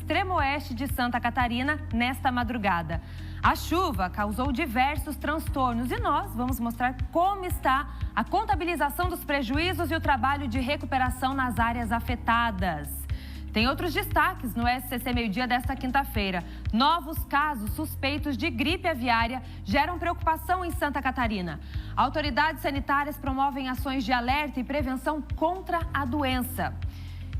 extremo oeste de Santa Catarina nesta madrugada. A chuva causou diversos transtornos e nós vamos mostrar como está a contabilização dos prejuízos e o trabalho de recuperação nas áreas afetadas. Tem outros destaques no SCC Meio-Dia desta quinta-feira. Novos casos suspeitos de gripe aviária geram preocupação em Santa Catarina. Autoridades sanitárias promovem ações de alerta e prevenção contra a doença.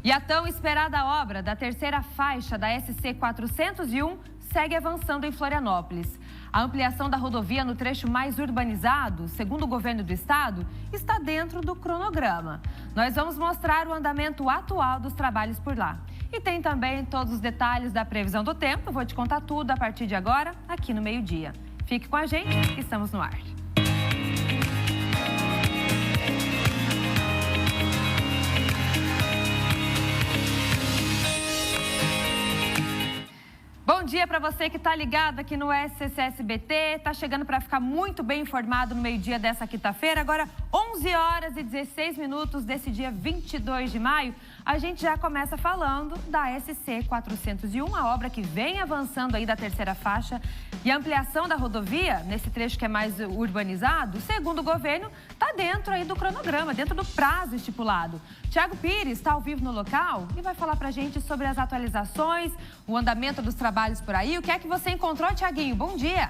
E a tão esperada obra da terceira faixa da SC 401 segue avançando em Florianópolis. A ampliação da rodovia no trecho mais urbanizado, segundo o governo do estado, está dentro do cronograma. Nós vamos mostrar o andamento atual dos trabalhos por lá. E tem também todos os detalhes da previsão do tempo. Eu vou te contar tudo a partir de agora, aqui no Meio-Dia. Fique com a gente, que estamos no ar. Bom dia para você que está ligado aqui no SCC SBT, está chegando para ficar muito bem informado no meio-dia dessa quinta-feira. Agora, 11 horas e 16 minutos desse dia 22 de maio, a gente já começa falando da SC 401, a obra que vem avançando aí da terceira faixa e a ampliação da rodovia, nesse trecho que é mais urbanizado, segundo o governo, está dentro aí do cronograma, dentro do prazo estipulado. Tiago Pires está ao vivo no local e vai falar para a gente sobre as atualizações, o andamento dos trabalhos por aí. O que é que você encontrou, Tiaguinho? Bom dia!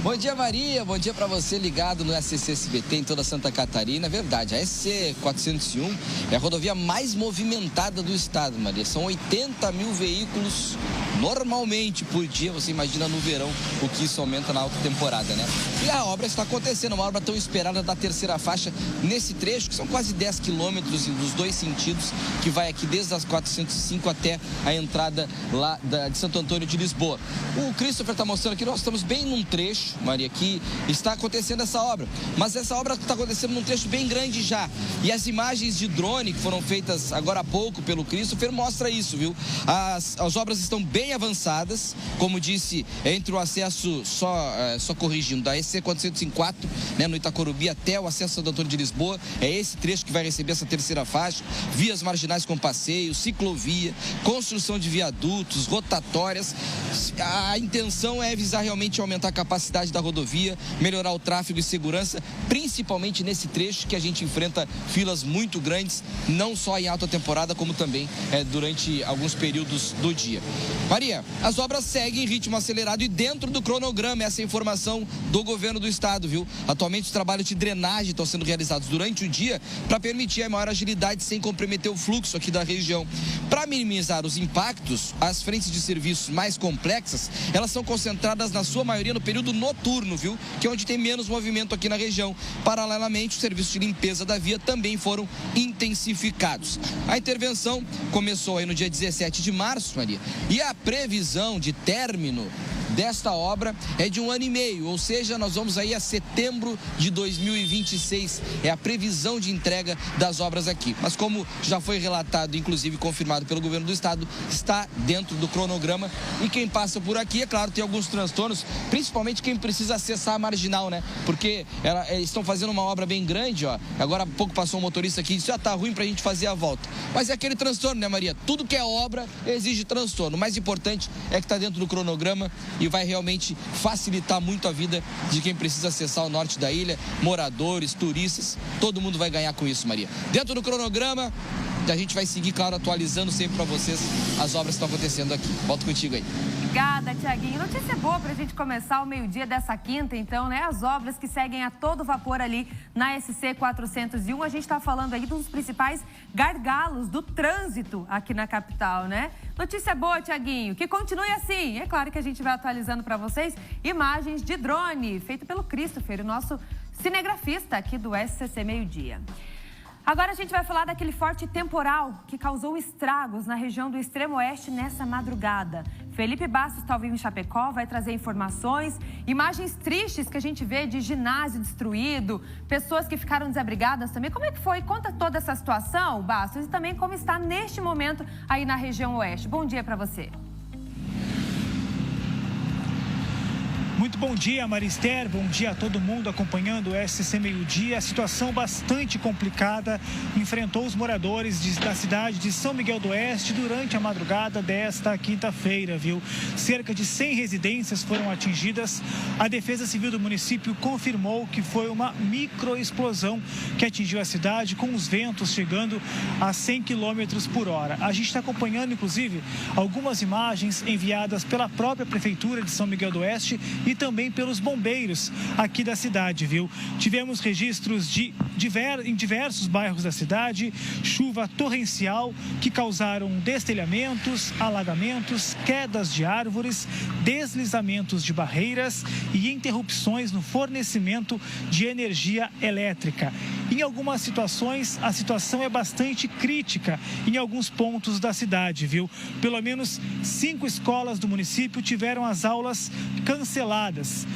Bom dia, Maria. Bom dia para você ligado no SCC SBT em toda Santa Catarina. É verdade, a SC 401 é a rodovia mais movimentada do estado, Maria. São 80 mil veículos normalmente por dia. Você imagina no verão o que isso aumenta na alta temporada, né? E a obra está acontecendo, uma obra tão esperada da terceira faixa nesse trecho, que são quase 10 quilômetros nos dois sentidos, que vai aqui desde as 405 até a entrada lá de Santo Antônio de Lisboa. O Christopher está mostrando aqui, nós estamos bem num trecho, Maria, que está acontecendo essa obra. Mas essa obra está acontecendo num trecho bem grande já. E as imagens de drone que foram feitas agora há pouco pelo Christopher mostra isso, viu? As obras estão bem avançadas, como disse, entre o acesso, só corrigindo, da SC 404, né, no Itacorubi até o acesso a Santo Antônio de Lisboa. É esse trecho que vai receber essa terceira faixa. Vias marginais com passeio, ciclovia, construção de viadutos, rotatórias. A intenção é visar realmente aumentar a capacidade da rodovia, melhorar o tráfego e segurança, principalmente nesse trecho que a gente enfrenta filas muito grandes, não só em alta temporada, como também durante alguns períodos do dia. Maria, as obras seguem em ritmo acelerado e dentro do cronograma, essa informação do governo do estado, viu? Atualmente os trabalhos de drenagem estão sendo realizados durante o dia para permitir a maior agilidade sem comprometer o fluxo aqui da região. Para minimizar os impactos, as frentes de serviços mais complexas, elas são concentradas na sua maioria no período noturno, viu? Que é onde tem menos movimento aqui na região. Paralelamente, os serviços de limpeza da via também foram intensificados. A intervenção começou aí no dia 17 de março, Maria, e a previsão de término desta obra é de 1 ano e meio, ou seja, nós vamos aí a setembro de 2026, é a previsão de entrega das obras aqui. Mas como já foi relatado, inclusive confirmado pelo governo do estado, está dentro do cronograma e quem passa por aqui, é claro, tem alguns transtornos, principalmente quem precisa acessar a marginal, né? Porque eles estão fazendo uma obra bem grande, ó. Agora há pouco passou um motorista aqui e disse, já tá ruim pra gente fazer a volta. Mas é aquele transtorno, né, Maria? Tudo que é obra exige transtorno. O mais importante é que está dentro do cronograma e vai realmente facilitar muito a vida de quem precisa acessar o norte da ilha, moradores, turistas, todo mundo vai ganhar com isso, Maria. Dentro do cronograma, a gente vai seguir, claro, atualizando sempre para vocês as obras que estão acontecendo aqui. Volto contigo aí. Obrigada, Tiaguinho. Notícia boa para a gente começar o meio-dia dessa quinta, então, né? As obras que seguem a todo vapor ali na SC 401. A gente está falando aí dos principais gargalos do trânsito aqui na capital, né? Notícia boa, Tiaguinho, que continue assim. É claro que a gente vai atualizando para vocês imagens de drone, feito pelo Christopher, o nosso cinegrafista aqui do SCC Meio-Dia. Agora a gente vai falar daquele forte temporal que causou estragos na região do extremo oeste nessa madrugada. Felipe Bastos está ao vivo em Chapecó, vai trazer informações, imagens tristes que a gente vê de ginásio destruído, pessoas que ficaram desabrigadas também. Como é que foi? Conta toda essa situação, Bastos, e também como está neste momento aí na região oeste. Bom dia para você. Muito bom dia, Marister. Bom dia a todo mundo acompanhando o SCC Meio-Dia. A situação bastante complicada enfrentou os moradores da cidade de São Miguel do Oeste durante a madrugada desta quinta-feira, viu? Cerca de 100 residências foram atingidas. A Defesa Civil do município confirmou que foi uma microexplosão que atingiu a cidade, com os ventos chegando a 100 km por hora. A gente está acompanhando, inclusive, algumas imagens enviadas pela própria Prefeitura de São Miguel do Oeste e também pelos bombeiros aqui da cidade, viu? Tivemos registros em diversos bairros da cidade, chuva torrencial que causaram destelhamentos, alagamentos, quedas de árvores, deslizamentos de barreiras e interrupções no fornecimento de energia elétrica. Em algumas situações, a situação é bastante crítica em alguns pontos da cidade, viu? Pelo menos 5 escolas do município tiveram as aulas canceladas. 2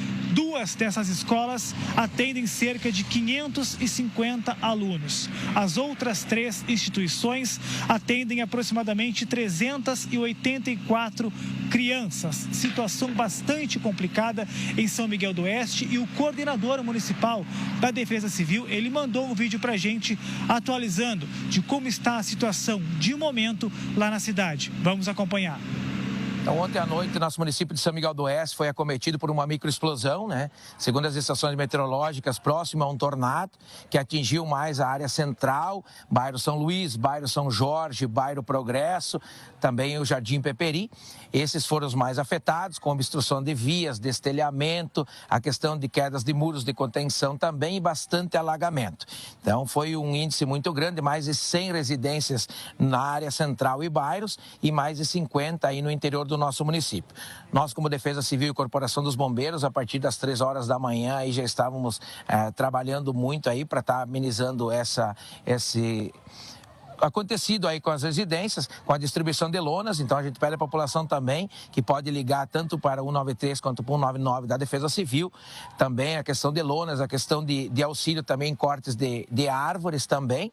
dessas escolas atendem cerca de 550 alunos. As outras 3 instituições atendem aproximadamente 384 crianças. Situação bastante complicada em São Miguel do Oeste, e o coordenador municipal da Defesa Civil, ele mandou um vídeo pra gente atualizando de como está a situação de momento lá na cidade. Vamos acompanhar. Então, ontem à noite, nosso município de São Miguel do Oeste foi acometido por uma microexplosão, né? Segundo as estações meteorológicas, próximo a um tornado que atingiu mais a área central, bairro São Luís, bairro São Jorge, bairro Progresso, também o Jardim Peperi. Esses foram os mais afetados, com obstrução de vias, destelhamento, a questão de quedas de muros de contenção também e bastante alagamento. Então, foi um índice muito grande, mais de 100 residências na área central e bairros e mais de 50 aí no interior do nosso município. Nós, como Defesa Civil e Corporação dos Bombeiros, a partir das 3 horas da manhã, aí já estávamos trabalhando muito aí para estar amenizando esse acontecido aí com as residências, com a distribuição de lonas. Então, a gente pede à população também que pode ligar tanto para o 193 quanto para o 199 da Defesa Civil. Também a questão de lonas, a questão de auxílio também em cortes de árvores também.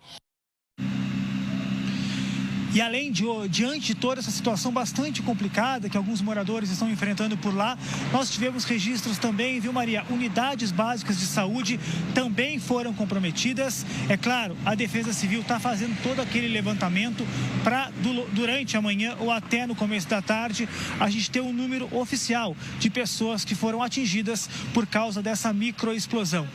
E além diante de toda essa situação bastante complicada que alguns moradores estão enfrentando por lá, nós tivemos registros também, viu, Maria? Unidades básicas de saúde também foram comprometidas. É claro, a Defesa Civil está fazendo todo aquele levantamento para, durante a manhã ou até no começo da tarde, a gente ter um número oficial de pessoas que foram atingidas por causa dessa microexplosão.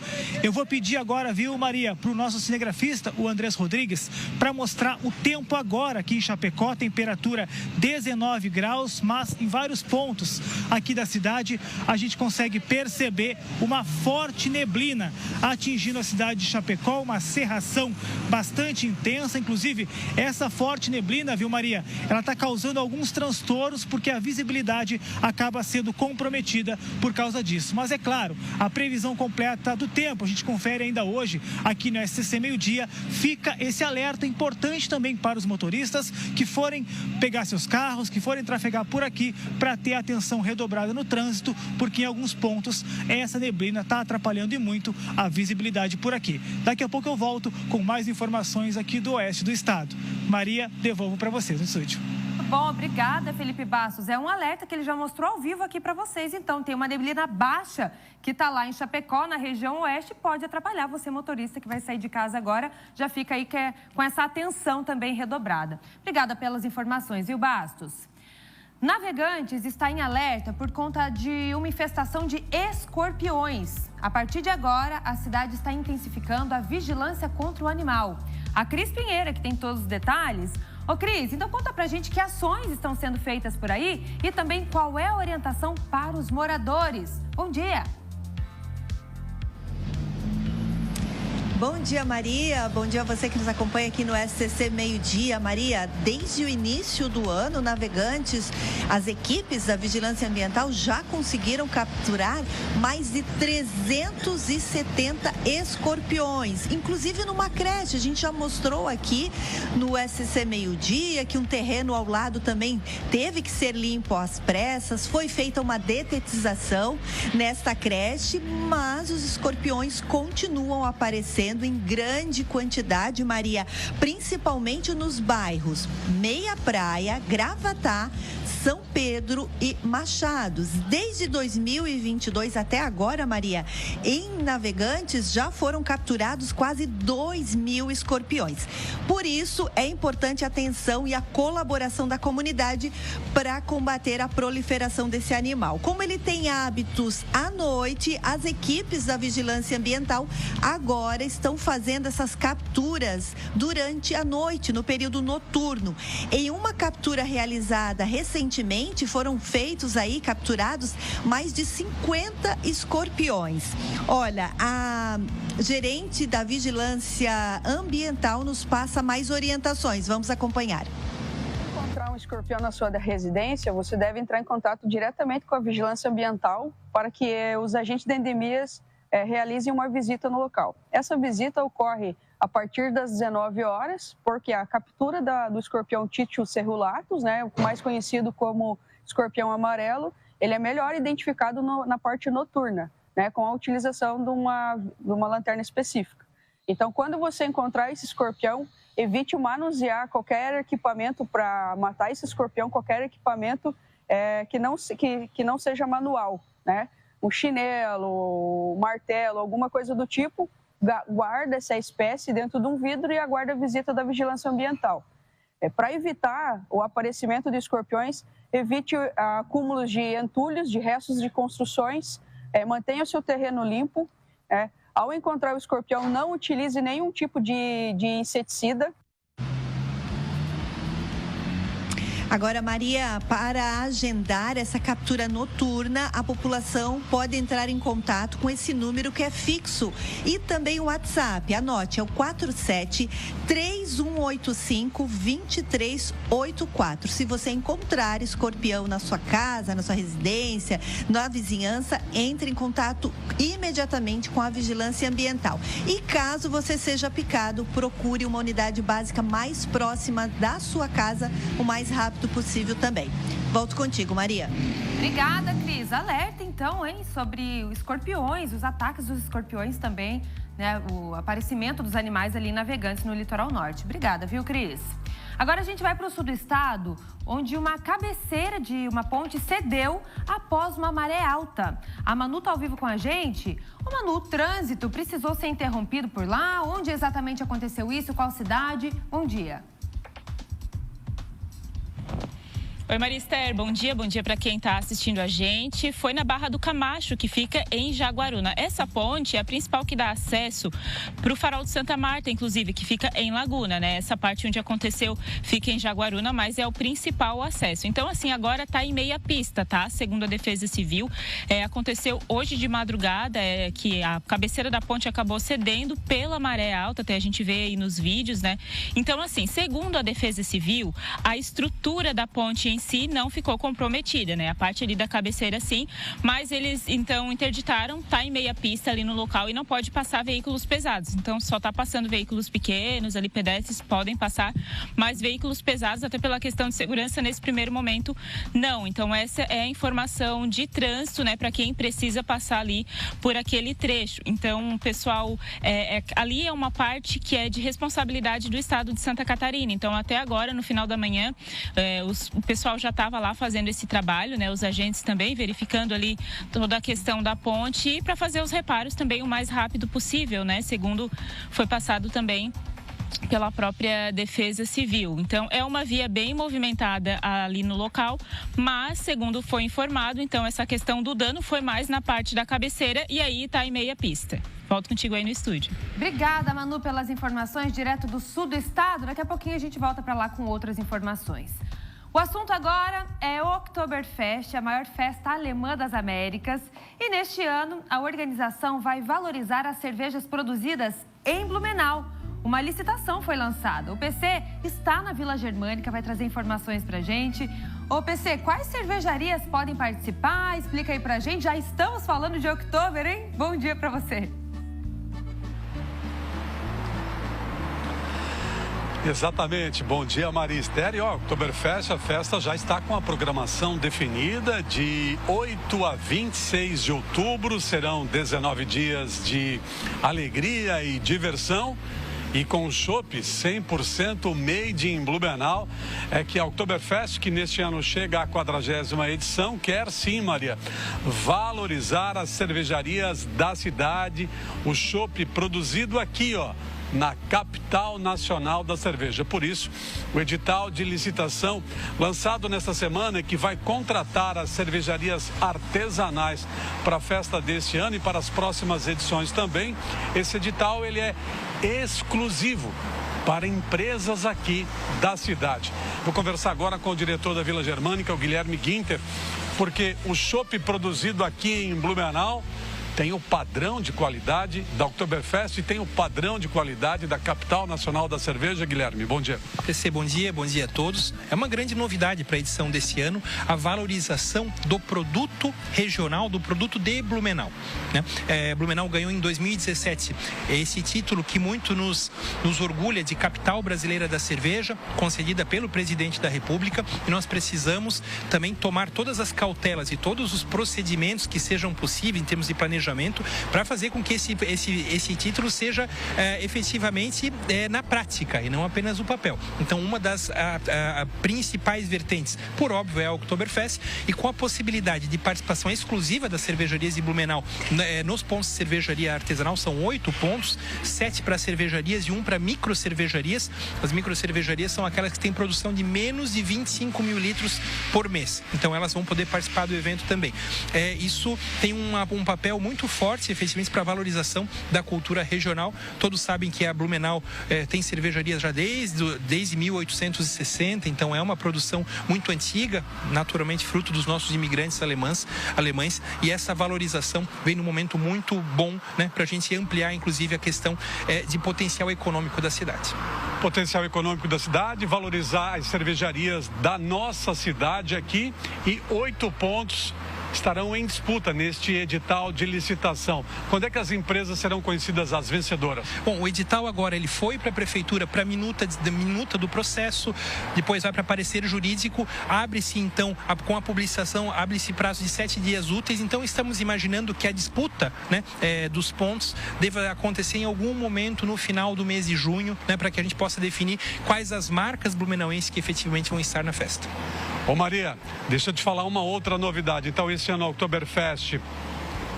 Eu vou pedir agora, viu, Maria, para o nosso cinegrafista, o Andrés Rodrigues, para mostrar o tempo agora. Aqui em Chapecó, temperatura 19 graus, mas em vários pontos aqui da cidade a gente consegue perceber uma forte neblina atingindo a cidade de Chapecó, uma cerração bastante intensa. Inclusive, essa forte neblina, viu, Maria, ela está causando alguns transtornos porque a visibilidade acaba sendo comprometida por causa disso. Mas é claro, a previsão completa do tempo a gente confere ainda hoje aqui no SCC Meio-Dia. Fica esse alerta importante também para os motoristas que forem pegar seus carros, que forem trafegar por aqui, para ter atenção redobrada no trânsito, porque em alguns pontos essa neblina está atrapalhando e muito a visibilidade por aqui. Daqui a pouco eu volto com mais informações aqui do oeste do estado. Maria, devolvo para vocês no estúdio. Bom, obrigada, Felipe Bastos. É um alerta que ele já mostrou ao vivo aqui para vocês. Então, tem uma neblina baixa que está lá em Chapecó, na região oeste, pode atrapalhar você, motorista, que vai sair de casa agora. Já fica aí com essa atenção também redobrada. Obrigada pelas informações, viu, Bastos? Navegantes está em alerta por conta de uma infestação de escorpiões. A partir de agora, a cidade está intensificando a vigilância contra o animal. A Cris Pinheira, que tem todos os detalhes. Ô, Cris, então conta pra gente que ações estão sendo feitas por aí e também qual é a orientação para os moradores. Bom dia! Bom dia, Maria. Bom dia a você que nos acompanha aqui no SCC Meio-Dia. Maria, desde o início do ano, navegantes, as equipes da Vigilância Ambiental já conseguiram capturar mais de 370 escorpiões, inclusive numa creche. A gente já mostrou aqui no SCC Meio-Dia que um terreno ao lado também teve que ser limpo às pressas. Foi feita uma detetização nesta creche, mas os escorpiões continuam aparecendo em grande quantidade, Maria, principalmente nos bairros Meia Praia, Gravatá, São Pedro e Machados. Desde 2022 até agora, Maria, em Navegantes já foram capturados quase 2.000 escorpiões. Por isso, é importante a atenção e a colaboração da comunidade para combater a proliferação desse animal. Como ele tem hábitos à noite, as equipes da Vigilância Ambiental agora estão fazendo essas capturas durante a noite, no período noturno. Em uma captura realizada recentemente, foram capturados mais de 50 escorpiões. Olha, a gerente da Vigilância Ambiental nos passa mais orientações. Vamos acompanhar. Se encontrar um escorpião na sua residência, você deve entrar em contato diretamente com a Vigilância Ambiental para que os agentes de endemias realizem uma visita no local. Essa visita ocorre a partir das 19 horas, porque a captura do escorpião Titius cerulatus, né, mais conhecido como escorpião amarelo, ele é melhor identificado na parte noturna, né, com a utilização de uma lanterna específica. Então, quando você encontrar esse escorpião, evite manusear qualquer equipamento para matar esse escorpião, qualquer equipamento que não seja manual, né? Um chinelo, um martelo, alguma coisa do tipo, guarda essa espécie dentro de um vidro e aguarda a visita da Vigilância Ambiental. Para evitar o aparecimento de escorpiões, evite acúmulos de entulhos, de restos de construções, mantenha o seu terreno limpo. Ao encontrar o escorpião, não utilize nenhum tipo de inseticida. Agora, Maria, para agendar essa captura noturna, a população pode entrar em contato com esse número que é fixo e também o WhatsApp. Anote, é o 47-3185-2384. Se você encontrar escorpião na sua casa, na sua residência, na vizinhança, entre em contato imediatamente com a Vigilância Ambiental. E caso você seja picado, procure uma unidade básica mais próxima da sua casa o mais rápido possível também. Volto contigo, Maria. Obrigada, Cris. Alerta, então, sobre os escorpiões, os ataques dos escorpiões também, né? O aparecimento dos animais ali navegantes no litoral norte. Obrigada, viu, Cris? Agora a gente vai para o sul do estado, onde uma cabeceira de uma ponte cedeu após uma maré alta. A Manu está ao vivo com a gente. Ô, Manu, o trânsito precisou ser interrompido por lá? Onde exatamente aconteceu isso? Qual cidade? Bom dia. Oi, Marister, bom dia para quem está assistindo a gente. Foi na Barra do Camacho, que fica em Jaguaruna. Essa ponte é a principal que dá acesso para o Farol de Santa Marta, inclusive, que fica em Laguna, né? Essa parte onde aconteceu fica em Jaguaruna, mas é o principal acesso. Então, assim, agora está em meia pista, tá? Segundo a Defesa Civil, aconteceu hoje de madrugada, que a cabeceira da ponte acabou cedendo pela maré alta, até a gente vê aí nos vídeos, né? Então, assim, segundo a Defesa Civil, a estrutura da ponte em si não ficou comprometida, né? A parte ali da cabeceira sim, mas eles então interditaram, tá em meia pista ali no local e não pode passar veículos pesados. Então só tá passando veículos pequenos, ali pedestres podem passar, mas veículos pesados, até pela questão de segurança nesse primeiro momento, não. Então essa é a informação de trânsito, né, para quem precisa passar ali por aquele trecho. Então, pessoal, ali é uma parte que é de responsabilidade do estado de Santa Catarina. Então, até agora, no final da manhã, o pessoal já estava lá fazendo esse trabalho, né? Os agentes também verificando ali toda a questão da ponte e para fazer os reparos também o mais rápido possível, né? Segundo foi passado também pela própria Defesa Civil. Então, é uma via bem movimentada ali no local, mas, segundo foi informado, então, essa questão do dano foi mais na parte da cabeceira e aí está em meia pista. Volto contigo aí no estúdio. Obrigada, Manu, pelas informações direto do sul do estado. Daqui a pouquinho a gente volta para lá com outras informações. O assunto agora é o Oktoberfest, a maior festa alemã das Américas. E neste ano, a organização vai valorizar as cervejas produzidas em Blumenau. Uma licitação foi lançada. O PC está na Vila Germânica, vai trazer informações pra gente. Ô, PC, quais cervejarias podem participar? Explica aí pra gente. Já estamos falando de Oktober, hein? Bom dia pra você. Exatamente. Bom dia, Marister. E o Oktoberfest, a festa já está com a programação definida de 8 a 26 de outubro. Serão 19 dias de alegria e diversão. e com chopp 100% made in Blumenau, é que a Oktoberfest, que neste ano chega à 40ª edição, quer sim, Maria, valorizar as cervejarias da cidade, o chopp produzido aqui, ó, na capital nacional da cerveja. Por isso, o edital de licitação lançado nesta semana, que vai contratar as cervejarias artesanais para a festa deste ano e para as próximas edições também, esse edital ele é exclusivo para empresas aqui da cidade. Vou conversar agora com o diretor da Vila Germânica, o Guilherme Ginter, porque o chopp produzido aqui em Blumenau tem o padrão de qualidade da Oktoberfest e tem o padrão de qualidade da capital nacional da cerveja. Guilherme, bom dia. PC, bom dia a todos. É uma grande novidade para a edição desse ano, a valorização do produto regional, do produto de Blumenau, né? Blumenau ganhou em 2017 esse título que muito nos orgulha de capital brasileira da cerveja, concedida pelo presidente da República, e nós precisamos também tomar todas as cautelas e todos os procedimentos que sejam possíveis em termos de planejamento para fazer com que esse título seja efetivamente na prática e não apenas no papel. Então, uma das principais vertentes, por óbvio, é a Oktoberfest, e com a possibilidade de participação exclusiva das cervejarias de Blumenau nos pontos de cervejaria artesanal. São 8 pontos, 7 para cervejarias e 1 para microcervejarias. As microcervejarias são aquelas que têm produção de menos de 25 mil litros por mês. Então, elas vão poder participar do evento também. Isso tem um papel muito forte, efetivamente, para a valorização da cultura regional. Todos sabem que a Blumenau tem cervejarias já desde 1860, então é uma produção muito antiga, naturalmente fruto dos nossos imigrantes alemães, e essa valorização vem num momento muito bom, né, para a gente ampliar, inclusive, a questão de potencial econômico da cidade. Potencial econômico da cidade, valorizar as cervejarias da nossa cidade aqui, e 8 pontos estarão em disputa neste edital de licitação. Quando é que as empresas serão conhecidas as vencedoras? Bom, o edital agora ele foi para a prefeitura para minuta do processo, depois vai para parecer jurídico, abre-se então, com a publicação, abre-se prazo de 7 dias úteis. Então estamos imaginando que a disputa, né, dos pontos deva acontecer em algum momento no final do mês de junho, né, para que a gente possa definir quais as marcas blumenauenses que efetivamente vão estar na festa. Ô Maria, deixa eu te falar uma outra novidade. Então, esse ano a Oktoberfest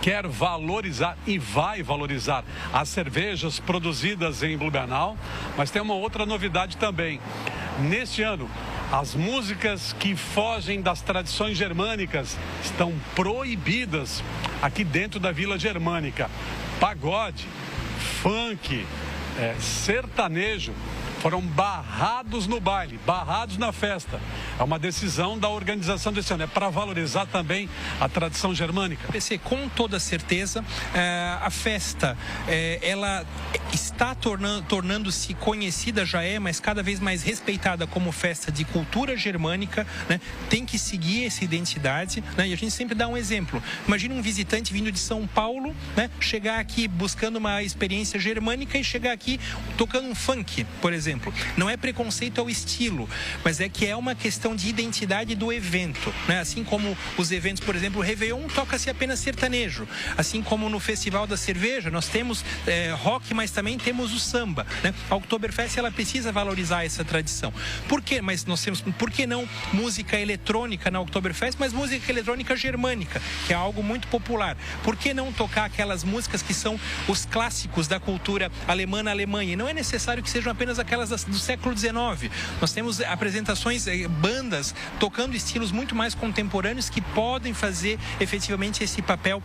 quer valorizar e vai valorizar as cervejas produzidas em Blumenau, mas tem uma outra novidade também. Neste ano, as músicas que fogem das tradições germânicas estão proibidas aqui dentro da Vila Germânica. Pagode, funk, sertanejo foram barrados no baile, barrados na festa. É uma decisão da organização desse ano, é para valorizar também a tradição germânica. PC, com toda certeza, a festa, ela está tornando-se conhecida, já é, mas cada vez mais respeitada como festa de cultura germânica, né? Tem que seguir essa identidade, né? E a gente sempre dá um exemplo. Imagina um visitante vindo de São Paulo, né, chegar aqui buscando uma experiência germânica e chegar aqui tocando um funk, por exemplo. Não é preconceito ao estilo, mas é que é uma questão de identidade do evento, né? Assim como os eventos, por exemplo, o Réveillon toca-se apenas sertanejo, assim como no Festival da Cerveja nós temos rock, mas também temos o samba, né? A Oktoberfest ela precisa valorizar essa tradição. Por quê? Mas nós temos, por que não música eletrônica na Oktoberfest, mas música eletrônica germânica, que é algo muito popular? Por que não tocar aquelas músicas que são os clássicos da cultura alemã na Alemanha? E não é necessário que sejam apenas aquelas do século XIX. Nós temos apresentações, bandas tocando estilos muito mais contemporâneos que podem fazer efetivamente esse papel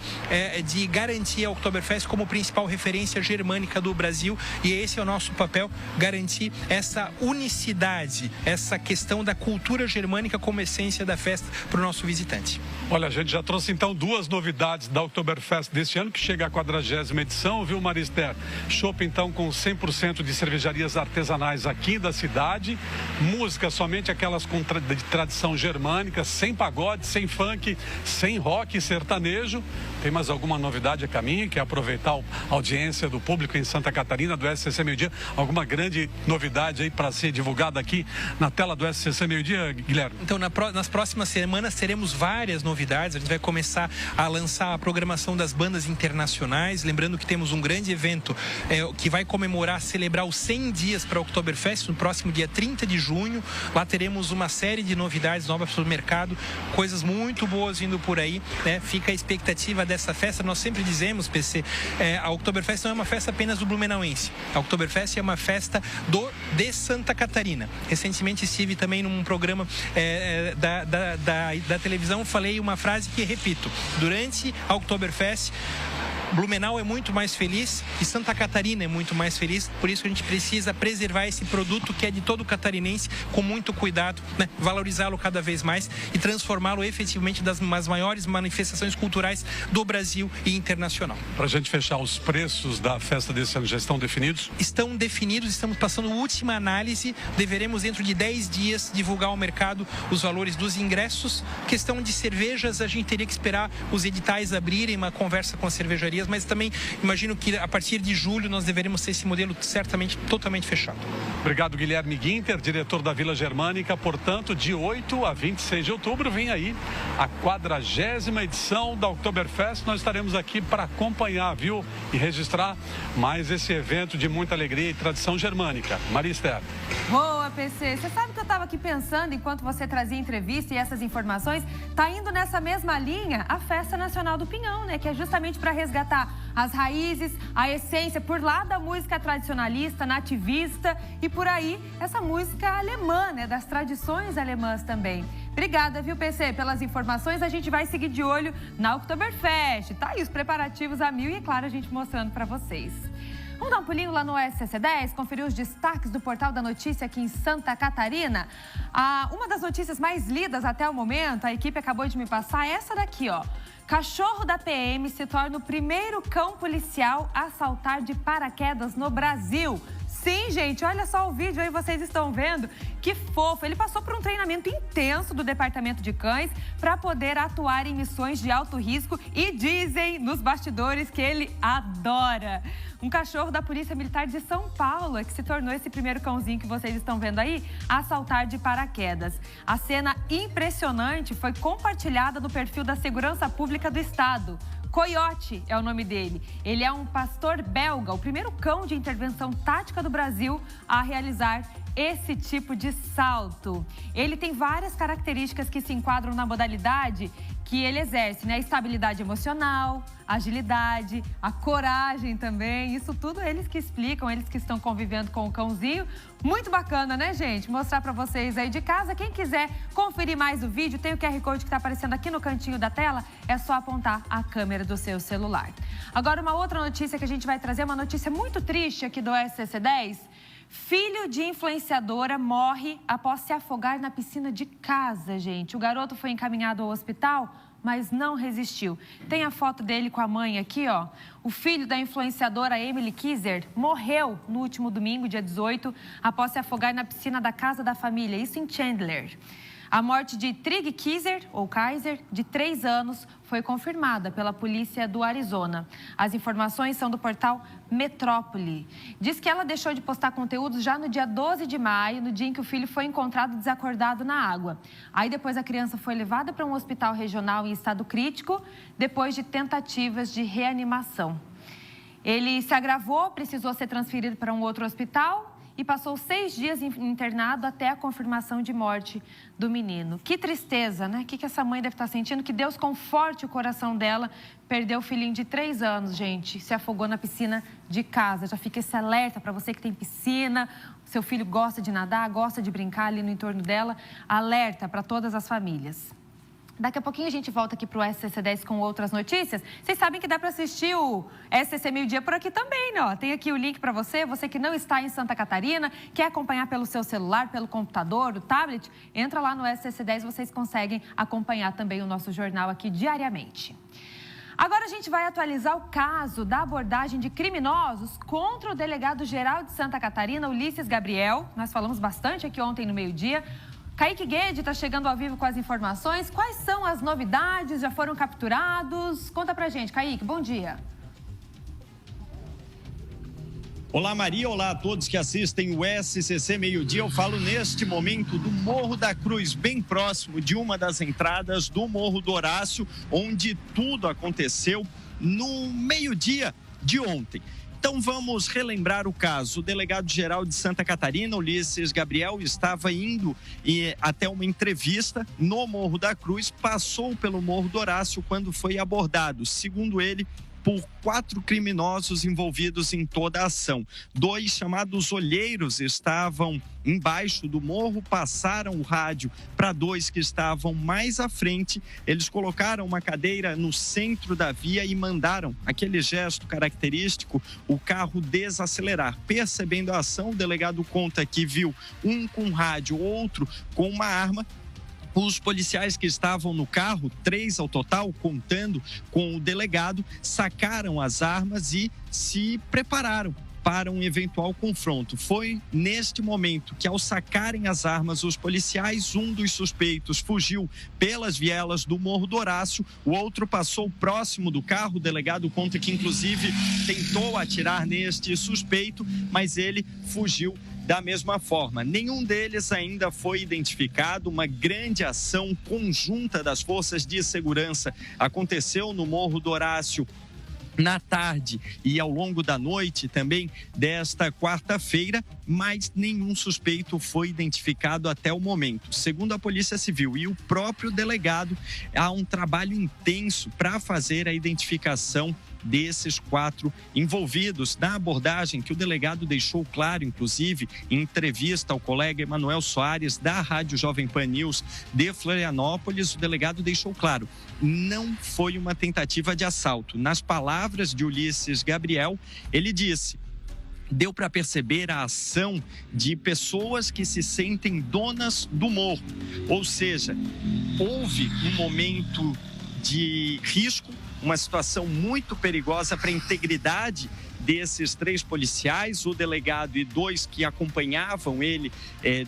de garantir a Oktoberfest como principal referência germânica do Brasil, e esse é o nosso papel, garantir essa unicidade, essa questão da cultura germânica como essência da festa para o nosso visitante. Olha, a gente já trouxe então 2 novidades da Oktoberfest deste ano, que chega à 40ª edição, viu, Marister? Chopp então com 100% de cervejarias artesanais aqui da cidade, música somente aquelas de tradição germânica, sem pagode, sem funk, sem rock e sertanejo. Tem mais alguma novidade a caminho, que é aproveitar a audiência do público em Santa Catarina? Catarina, do SCC Meio Dia. Alguma grande novidade aí para ser divulgada aqui na tela do SCC Meio Dia, Guilherme? Então, nas próximas semanas teremos várias novidades. A gente vai começar a lançar a programação das bandas internacionais. Lembrando que temos um grande evento que vai comemorar, celebrar os 100 dias para o Oktoberfest no próximo dia 30 de junho. Lá teremos uma série de novidades novas para o mercado, coisas muito boas vindo por aí, né? Fica a expectativa dessa festa. Nós sempre dizemos, PC, a Oktoberfest não é uma festa apenas do blumenauense. A Oktoberfest é uma festa de Santa Catarina. Recentemente estive também num programa da televisão, falei uma frase que repito: durante a Oktoberfest, Blumenau é muito mais feliz e Santa Catarina é muito mais feliz. Por isso que a gente precisa preservar esse produto que é de todo catarinense com muito cuidado, né? Valorizá-lo cada vez mais e transformá-lo efetivamente das maiores manifestações culturais do Brasil e internacional. Para a gente fechar, os preços da festa desse ano já estão definidos? Estão definidos, estamos passando a última análise. Deveremos, dentro de 10 dias, divulgar ao mercado os valores dos ingressos. Questão de cervejas, a gente teria que esperar os editais abrirem, uma conversa com as cervejarias, mas também imagino que a partir de julho nós deveremos ter esse modelo certamente totalmente fechado. Obrigado, Guilherme Guinter, diretor da Vila Germânica. Portanto, de 8 a 26 de outubro vem aí a 40ª edição da Oktoberfest. Nós estaremos aqui para acompanhar, viu? E registrar mais esse evento de muita alegria e tradição germânica. Maria Esther. Boa, PC. Você sabe que eu estava aqui pensando, enquanto você trazia entrevista e essas informações, tá indo nessa mesma linha a Festa Nacional do Pinhão, né? Que é justamente para resgatar as raízes, a essência por lá da música tradicionalista, nativista e por aí essa música alemã, né? Das tradições alemãs também. Obrigada, viu, PC, pelas informações. A gente vai seguir de olho na Oktoberfest. Tá aí os preparativos a mil e, é claro, a gente mostrando para vocês. Vamos dar um pulinho lá no SCC10, conferir os destaques do Portal da Notícia aqui em Santa Catarina. Uma das notícias mais lidas até o momento, a equipe acabou de me passar, é essa daqui, ó. Cachorro da PM se torna o primeiro cão policial a saltar de paraquedas no Brasil. Sim, gente, olha só o vídeo aí, vocês estão vendo. Que fofo! Ele passou por um treinamento intenso do Departamento de Cães para poder atuar em missões de alto risco e dizem nos bastidores que ele adora. Um cachorro da Polícia Militar de São Paulo é que se tornou esse primeiro cãozinho que vocês estão vendo aí a saltar de paraquedas. A cena impressionante foi compartilhada no perfil da Segurança Pública do Estado. Coyote é o nome dele. Ele é um pastor belga, o primeiro cão de intervenção tática do Brasil a realizar esse tipo de salto. Ele tem várias características que se enquadram na modalidade que ele exerce, né? A estabilidade emocional, a agilidade, a coragem também. Isso tudo eles que explicam, eles que estão convivendo com o cãozinho. Muito bacana, né, gente? Mostrar para vocês aí de casa. Quem quiser conferir mais o vídeo, tem o QR Code que está aparecendo aqui no cantinho da tela. É só apontar a câmera do seu celular. Agora, uma outra notícia que a gente vai trazer, uma notícia muito triste aqui do SCC10. Filho de influenciadora morre após se afogar na piscina de casa, gente. O garoto foi encaminhado ao hospital, mas não resistiu. Tem a foto dele com a mãe aqui, ó. O filho da influenciadora Emily Kieser morreu no último domingo, dia 18, após se afogar na piscina da casa da família, isso em Chandler. A morte de Trig Kieser, ou Kaiser, de 3 anos, foi confirmada pela polícia do Arizona. As informações são do portal Metrópole. Diz que ela deixou de postar conteúdos já no dia 12 de maio, no dia em que o filho foi encontrado desacordado na água. Aí depois a criança foi levada para um hospital regional em estado crítico, depois de tentativas de reanimação. Ele se agravou, precisou ser transferido para um outro hospital e passou 6 dias internado até a confirmação de morte do menino. Que tristeza, né? O que essa mãe deve estar sentindo? Que Deus conforte o coração dela. Perdeu o filhinho de 3 anos, gente. Se afogou na piscina de casa. Já fica esse alerta para você que tem piscina. Seu filho gosta de nadar, gosta de brincar ali no entorno dela. Alerta para todas as famílias. Daqui a pouquinho a gente volta aqui para o SCC10 com outras notícias. Vocês sabem que dá para assistir o SCC Meio Dia por aqui também, né? Tem aqui o link para você. Você que não está em Santa Catarina, quer acompanhar pelo seu celular, pelo computador, o tablet, entra lá no SCC10, vocês conseguem acompanhar também o nosso jornal aqui diariamente. Agora a gente vai atualizar o caso da abordagem de criminosos contra o delegado-geral de Santa Catarina, Ulisses Gabriel. Nós falamos bastante aqui ontem no meio-dia. Kaique Guede está chegando ao vivo com as informações. Quais são as novidades? Já foram capturados? Conta pra gente, Kaique. Bom dia. Olá, Maria. Olá a todos que assistem o SCC Meio-Dia. Eu falo neste momento do Morro da Cruz, bem próximo de uma das entradas do Morro do Horácio, onde tudo aconteceu no meio-dia de ontem. Então vamos relembrar o caso. O delegado-geral de Santa Catarina, Ulisses Gabriel, estava indo até uma entrevista no Morro da Cruz, passou pelo Morro do Horácio quando foi abordado, segundo ele, por 4 criminosos envolvidos em toda a ação. 2 chamados olheiros estavam embaixo do morro, passaram o rádio para 2 que estavam mais à frente. Eles colocaram uma cadeira no centro da via e mandaram aquele gesto característico, o carro desacelerar. Percebendo a ação, o delegado conta que viu um com rádio, outro com uma arma. Os policiais que estavam no carro, 3 ao total, contando com o delegado, sacaram as armas e se prepararam para um eventual confronto. Foi neste momento que, ao sacarem as armas, os policiais, um dos suspeitos fugiu pelas vielas do Morro do Horácio, o outro passou próximo do carro. O delegado conta que, inclusive, tentou atirar neste suspeito, mas ele fugiu da mesma forma. Nenhum deles ainda foi identificado. Uma grande ação conjunta das forças de segurança aconteceu no Morro do Horácio na tarde e ao longo da noite também desta quarta-feira, mas nenhum suspeito foi identificado até o momento. Segundo a Polícia Civil e o próprio delegado, há um trabalho intenso para fazer a identificação desses 4 envolvidos. Na abordagem que o delegado deixou claro, inclusive, em entrevista ao colega Emanuel Soares, da Rádio Jovem Pan News de Florianópolis, o delegado deixou claro, não foi uma tentativa de assalto. Nas palavras de Ulisses Gabriel, ele disse: deu para perceber a ação de pessoas que se sentem donas do morro. Ou seja, houve um momento de risco, uma situação muito perigosa para a integridade desses 3 policiais, o delegado e 2 que acompanhavam ele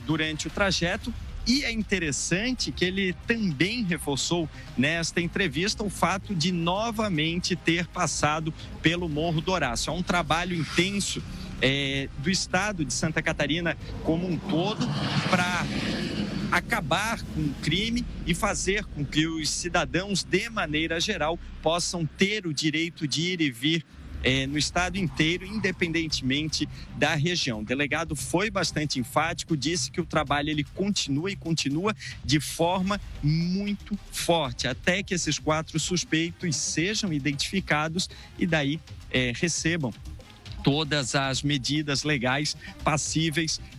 durante o trajeto. E é interessante que ele também reforçou nesta entrevista o fato de novamente ter passado pelo Morro do Horácio. É um trabalho intenso do estado de Santa Catarina como um todo para acabar com o crime e fazer com que os cidadãos, de maneira geral, possam ter o direito de ir e vir no estado inteiro, independentemente da região. O delegado foi bastante enfático, disse que o trabalho ele continua de forma muito forte, até que esses 4 suspeitos sejam identificados e daí recebam todas as medidas legais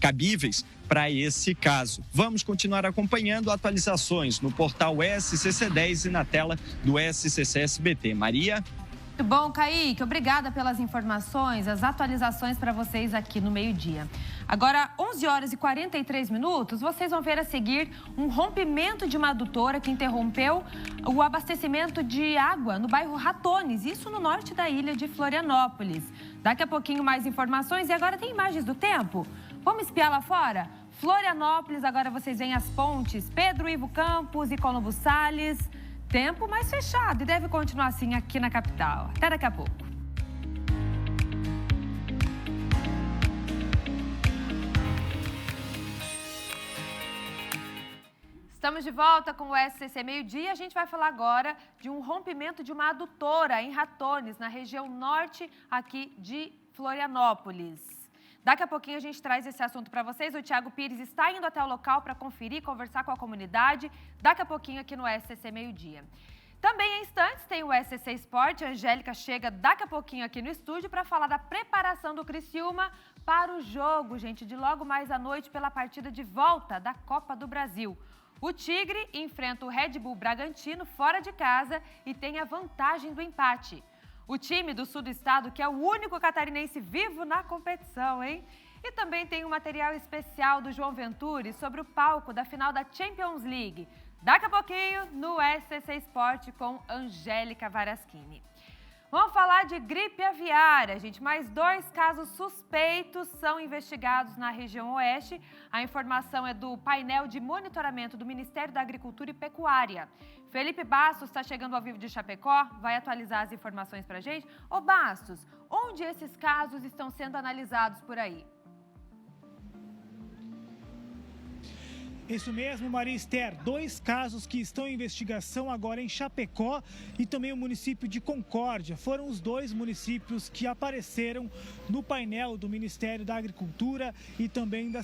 cabíveis para esse caso. Vamos continuar acompanhando atualizações no portal SCC10 e na tela do SCC SBT. Maria? Muito bom, Kaique. Obrigada pelas informações, as atualizações para vocês aqui no meio-dia. Agora, 11 horas e 43 minutos, vocês vão ver a seguir um rompimento de uma adutora que interrompeu o abastecimento de água no bairro Ratones, isso no norte da ilha de Florianópolis. Daqui a pouquinho mais informações e agora tem imagens do tempo. Vamos espiar lá fora? Florianópolis, agora vocês veem as pontes Pedro Ivo Campos e Colombo Salles. Tempo mais fechado e deve continuar assim aqui na capital. Até daqui a pouco. Estamos de volta com o SCC Meio-Dia. A gente vai falar agora de um rompimento de uma adutora em Ratones, na região norte aqui de Florianópolis. Daqui a pouquinho a gente traz esse assunto para vocês. O Thiago Pires está indo até o local para conferir, conversar com a comunidade. Daqui a pouquinho aqui no SCC Meio-Dia. Também em instantes tem o SCC Esporte. A Angélica chega daqui a pouquinho aqui no estúdio para falar da preparação do Criciúma para o jogo, gente, de logo mais à noite pela partida de volta da Copa do Brasil. O Tigre enfrenta o Red Bull Bragantino fora de casa e tem a vantagem do empate. O time do sul do estado, que é o único catarinense vivo na competição, hein? E também tem um material especial do João Venturi sobre o palco da final da Champions League. Daqui a pouquinho no SCC Esporte com Angélica Varaschini. Vamos falar de gripe aviária, gente. Mais 2 casos suspeitos são investigados na região oeste. A informação é do painel de monitoramento do Ministério da Agricultura e Pecuária. Felipe Bastos está chegando ao vivo de Chapecó, vai atualizar as informações para a gente. Ô Bastos, onde esses casos estão sendo analisados por aí? Isso mesmo, Maria Esther. 2 casos que estão em investigação agora em Chapecó e também o município de Concórdia. Foram os 2 municípios que apareceram no painel do Ministério da Agricultura e também da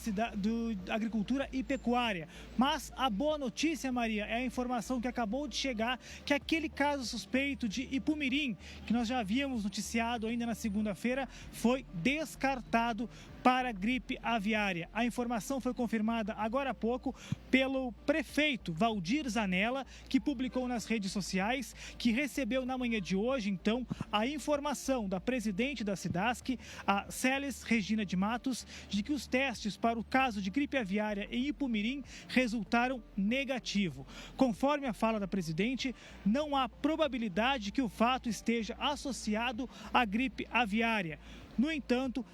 Agricultura e Pecuária. Mas a boa notícia, Maria, é a informação que acabou de chegar, que aquele caso suspeito de Ipumirim, que nós já havíamos noticiado ainda na segunda-feira, foi descartado para gripe aviária. A informação foi confirmada agora há pouco pelo prefeito Valdir Zanella, que publicou nas redes sociais, que recebeu na manhã de hoje, então, a informação da presidente da SIDASC, a Celes Regina de Matos, de que os testes para o caso de gripe aviária em Ipumirim resultaram negativo. Conforme a fala da presidente, não há probabilidade que o fato esteja associado à gripe aviária. No entanto,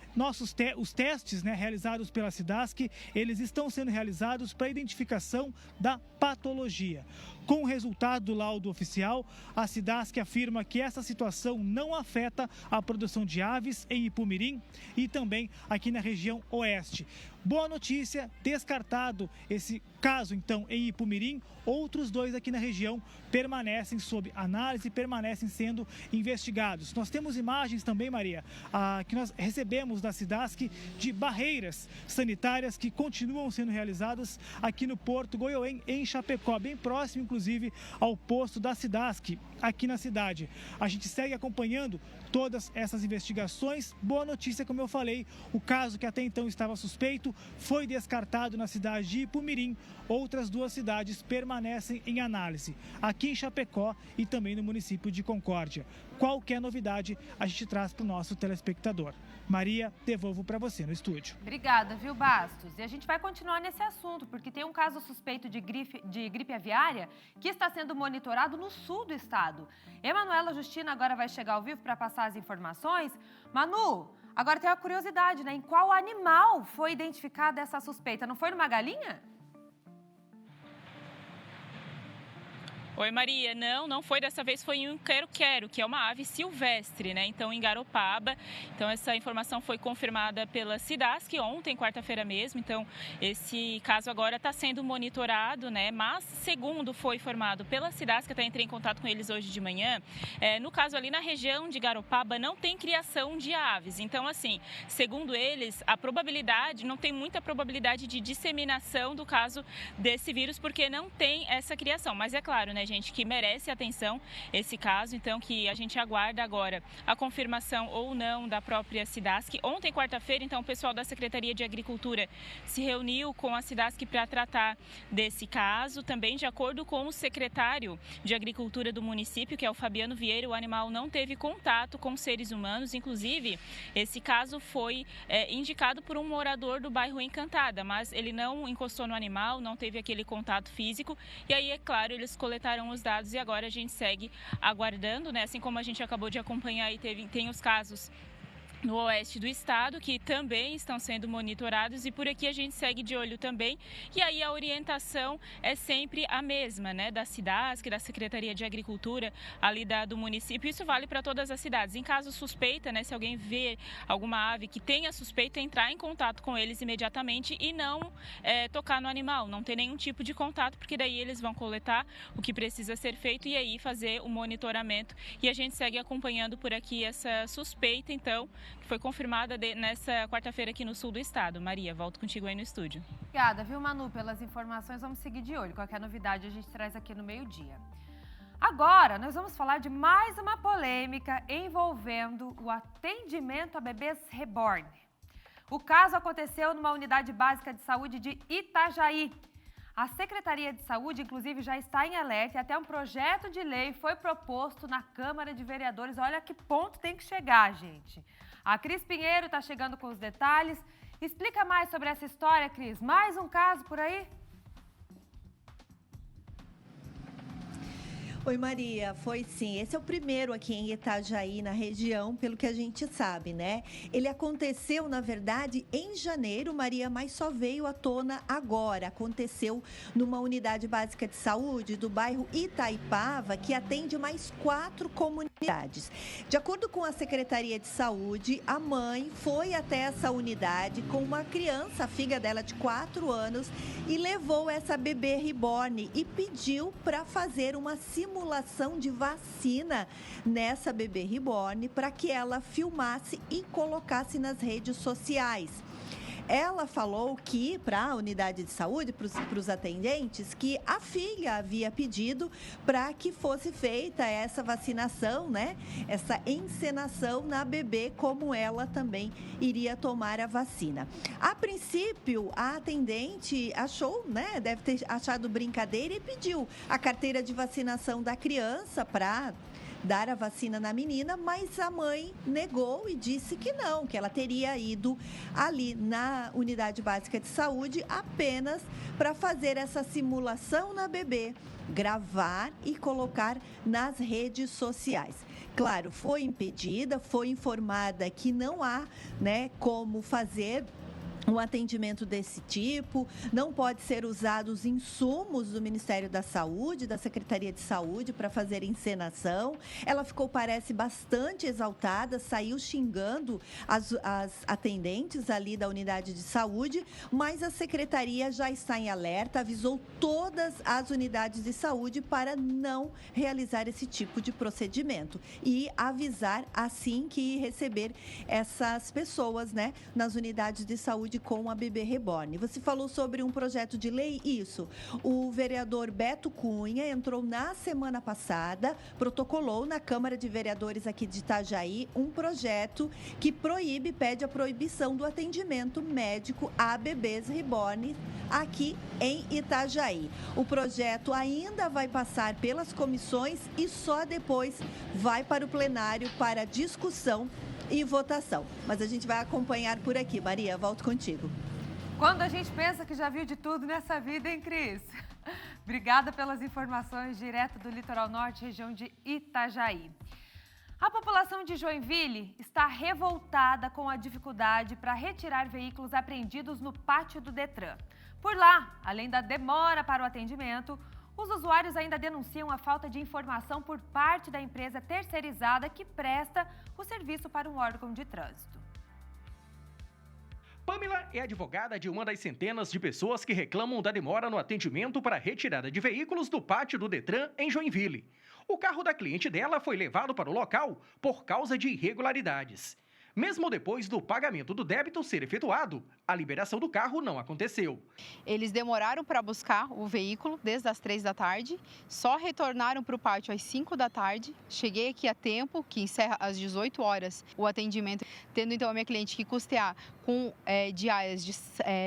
os testes realizados pela SIDASC, eles estão sendo realizados para a identificação da patologia. Com o resultado do laudo oficial, a SIDASC afirma que essa situação não afeta a produção de aves em Ipumirim e também aqui na região oeste. Boa notícia, descartado esse caso, então, em Ipumirim, outros 2 aqui na região permanecem sob análise, permanecem sendo investigados. Nós temos imagens também, Maria, que nós recebemos da SIDASC de barreiras sanitárias que continuam sendo realizadas aqui no Porto Goiôem, em Chapecó, bem próximo, inclusive, ao posto da SIDASC, aqui na cidade. A gente segue acompanhando todas essas investigações. Boa notícia, como eu falei, o caso que até então estava suspeito foi descartado na cidade de Ipumirim. Outras 2 cidades permanecem em análise, aqui em Chapecó e também no município de Concórdia. Qualquer novidade a gente traz para o nosso telespectador. Maria, devolvo para você no estúdio. Obrigada, viu, Bastos? E a gente vai continuar nesse assunto, porque tem um caso suspeito de gripe aviária que está sendo monitorado no sul do estado. Emanuela Justina agora vai chegar ao vivo para passar as informações. Manu, agora tem uma curiosidade, né? Em qual animal foi identificada essa suspeita? Não foi numa galinha? Oi, Maria. Não foi dessa vez, foi em um quero-quero, que é uma ave silvestre, né? Então, em Garopaba. Então, essa informação foi confirmada pela SIDASC ontem, quarta-feira mesmo. Então, esse caso agora está sendo monitorado, né? Mas, segundo foi informado pela SIDASC, até entrei em contato com eles hoje de manhã, no caso ali na região de Garopaba não tem criação de aves. Então, assim, segundo eles, a probabilidade, não tem muita probabilidade de disseminação do caso desse vírus, porque não tem essa criação. Mas é claro, né, gente, que merece atenção esse caso, então que a gente aguarda agora a confirmação ou não da própria SIDASC. Ontem, quarta-feira, então, o pessoal da Secretaria de Agricultura se reuniu com a SIDASC para tratar desse caso. Também, de acordo com o secretário de Agricultura do município, que é o Fabiano Vieira, o animal não teve contato com seres humanos. Inclusive, esse caso foi indicado por um morador do bairro Encantada, mas ele não encostou no animal, não teve aquele contato físico. E aí, é claro, eles coletaram os dados e agora a gente segue aguardando, né? Assim como a gente acabou de acompanhar e tem os casos no oeste do estado, que também estão sendo monitorados, e por aqui a gente segue de olho também. E aí a orientação é sempre a mesma, né, da SIDASC, da Secretaria de Agricultura ali do município. Isso vale para todas as cidades. Em caso suspeita, né, se alguém vê alguma ave que tenha suspeita, entrar em contato com eles imediatamente e não tocar no animal, não ter nenhum tipo de contato, porque daí eles vão coletar o que precisa ser feito e aí fazer o monitoramento. E a gente segue acompanhando por aqui essa suspeita, então, que foi confirmada nessa quarta-feira aqui no sul do estado. Maria, volto contigo aí no estúdio. Obrigada, viu, Manu, pelas informações. Vamos seguir de olho. Qualquer novidade a gente traz aqui no meio-dia. Agora, nós vamos falar de mais uma polêmica envolvendo o atendimento a bebês reborn. O caso aconteceu numa unidade básica de saúde de Itajaí. A Secretaria de Saúde, inclusive, já está em alerta e até um projeto de lei foi proposto na Câmara de Vereadores. Olha que ponto tem que chegar, gente. A Cris Pinheiro está chegando com os detalhes. Explica mais sobre essa história, Cris. Mais um caso por aí? Oi, Maria, foi sim. Esse é o primeiro aqui em Itajaí, na região, pelo que a gente sabe, né? Ele aconteceu, na verdade, em janeiro, Maria, mas só veio à tona agora. Aconteceu numa unidade básica de saúde do bairro Itaipava, que atende mais 4 comunidades. De acordo com a Secretaria de Saúde, a mãe foi até essa unidade com uma criança, a filha dela de 4 anos, e levou essa bebê reborn e pediu para fazer uma simulação de vacina nessa bebê reborn para que ela filmasse e colocasse nas redes sociais. Ela falou que, para a unidade de saúde, para os atendentes, que a filha havia pedido para que fosse feita essa vacinação, né? Essa encenação na bebê, como ela também iria tomar a vacina. A princípio, a atendente achou, né? Deve ter achado brincadeira e pediu a carteira de vacinação da criança para dar a vacina na menina, mas a mãe negou e disse que não, que ela teria ido ali na unidade básica de saúde apenas para fazer essa simulação na bebê, gravar e colocar nas redes sociais. Claro, foi impedida, foi informada que não há, né, como fazer um atendimento desse tipo, não pode ser usados insumos do Ministério da Saúde, da Secretaria de Saúde, para fazer encenação. Ela ficou, parece, bastante exaltada, saiu xingando as atendentes ali da unidade de saúde, mas a Secretaria já está em alerta, avisou todas as unidades de saúde para não realizar esse tipo de procedimento e avisar assim que receber essas pessoas, né, nas unidades de saúde com a bebê reborn. Você falou sobre um projeto de lei? Isso. O vereador Beto Cunha entrou na semana passada, protocolou na Câmara de Vereadores aqui de Itajaí um projeto que pede a proibição do atendimento médico a bebês reborn aqui em Itajaí. O projeto ainda vai passar pelas comissões e só depois vai para o plenário para discussão e votação. Mas a gente vai acompanhar por aqui. Maria, volto contigo. Quando a gente pensa que já viu de tudo nessa vida, hein, Cris? Obrigada pelas informações direto do Litoral Norte, região de Itajaí. A população de Joinville está revoltada com a dificuldade para retirar veículos apreendidos no pátio do Detran. Por lá, além da demora para o atendimento, os usuários ainda denunciam a falta de informação por parte da empresa terceirizada que presta o serviço para um órgão de trânsito. Pamela é advogada de uma das centenas de pessoas que reclamam da demora no atendimento para a retirada de veículos do pátio do Detran em Joinville. O carro da cliente dela foi levado para o local por causa de irregularidades. Mesmo depois do pagamento do débito ser efetuado, a liberação do carro não aconteceu. Eles demoraram para buscar o veículo desde as 3 da tarde, só retornaram para o pátio às 5 da tarde. Cheguei aqui a tempo, que encerra às 18 horas o atendimento, tendo então a minha cliente que custear com diárias de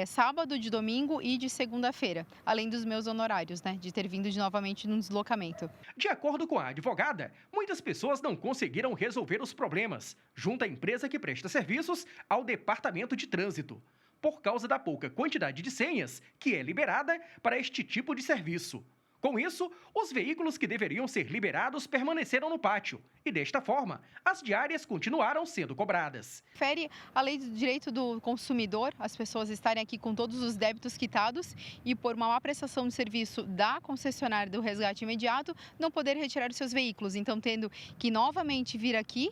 sábado, de domingo e de segunda-feira, além dos meus honorários, né, de ter vindo novamente no deslocamento. De acordo com a advogada, muitas pessoas não conseguiram resolver os problemas junto à empresa que presta serviços ao Departamento de Trânsito, por causa da pouca quantidade de senhas que é liberada para este tipo de serviço. Com isso, os veículos que deveriam ser liberados permaneceram no pátio e, desta forma, as diárias continuaram sendo cobradas. Fere a lei do direito do consumidor, as pessoas estarem aqui com todos os débitos quitados e, por uma má prestação de serviço da concessionária do resgate imediato, não poder retirar os seus veículos. Então, tendo que novamente vir aqui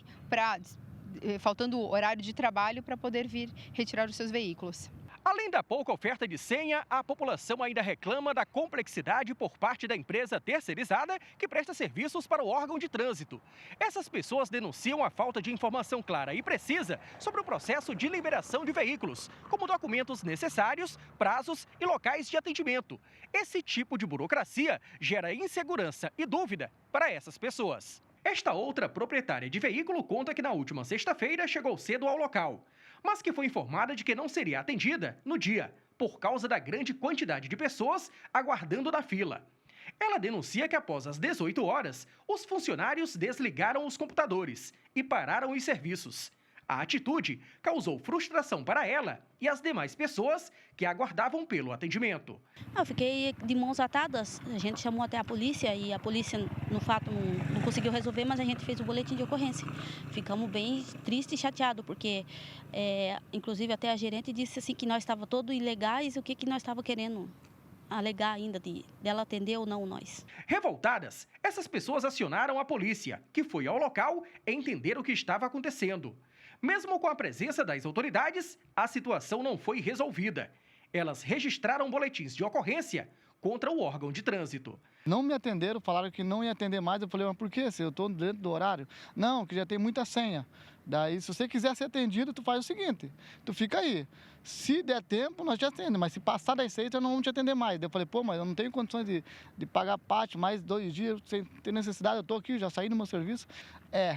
faltando horário de trabalho para poder vir retirar os seus veículos. Além da pouca oferta de senha, a população ainda reclama da complexidade por parte da empresa terceirizada que presta serviços para o órgão de trânsito. Essas pessoas denunciam a falta de informação clara e precisa sobre o processo de liberação de veículos, como documentos necessários, prazos e locais de atendimento. Esse tipo de burocracia gera insegurança e dúvida para essas pessoas. Esta outra proprietária de veículo conta que na última sexta-feira chegou cedo ao local, mas que foi informada de que não seria atendida no dia, por causa da grande quantidade de pessoas aguardando na fila. Ela denuncia que após as 18 horas, os funcionários desligaram os computadores e pararam os serviços. A atitude causou frustração para ela e as demais pessoas que aguardavam pelo atendimento. Eu fiquei de mãos atadas, a gente chamou até a polícia e a polícia, no fato, não conseguiu resolver, mas a gente fez o boletim de ocorrência. Ficamos bem tristes e chateados, porque, inclusive, até a gerente disse assim, que nós estávamos todos ilegais e o que nós estávamos querendo alegar ainda dela atender ou não nós. Revoltadas, essas pessoas acionaram a polícia, que foi ao local entender o que estava acontecendo. Mesmo com a presença das autoridades, a situação não foi resolvida. Elas registraram boletins de ocorrência contra o órgão de trânsito. Não me atenderam, falaram que não ia atender mais. Eu falei, mas por quê? Se eu estou dentro do horário? Não, que já tem muita senha. Daí, se você quiser ser atendido, tu faz o seguinte, tu fica aí. Se der tempo, nós te atendemos, mas se passar das 6, eu não vou te atender mais. Daí eu falei, pô, mas eu não tenho condições de pagar pátio mais 2 dias, sem ter necessidade, eu estou aqui, já saí do meu serviço.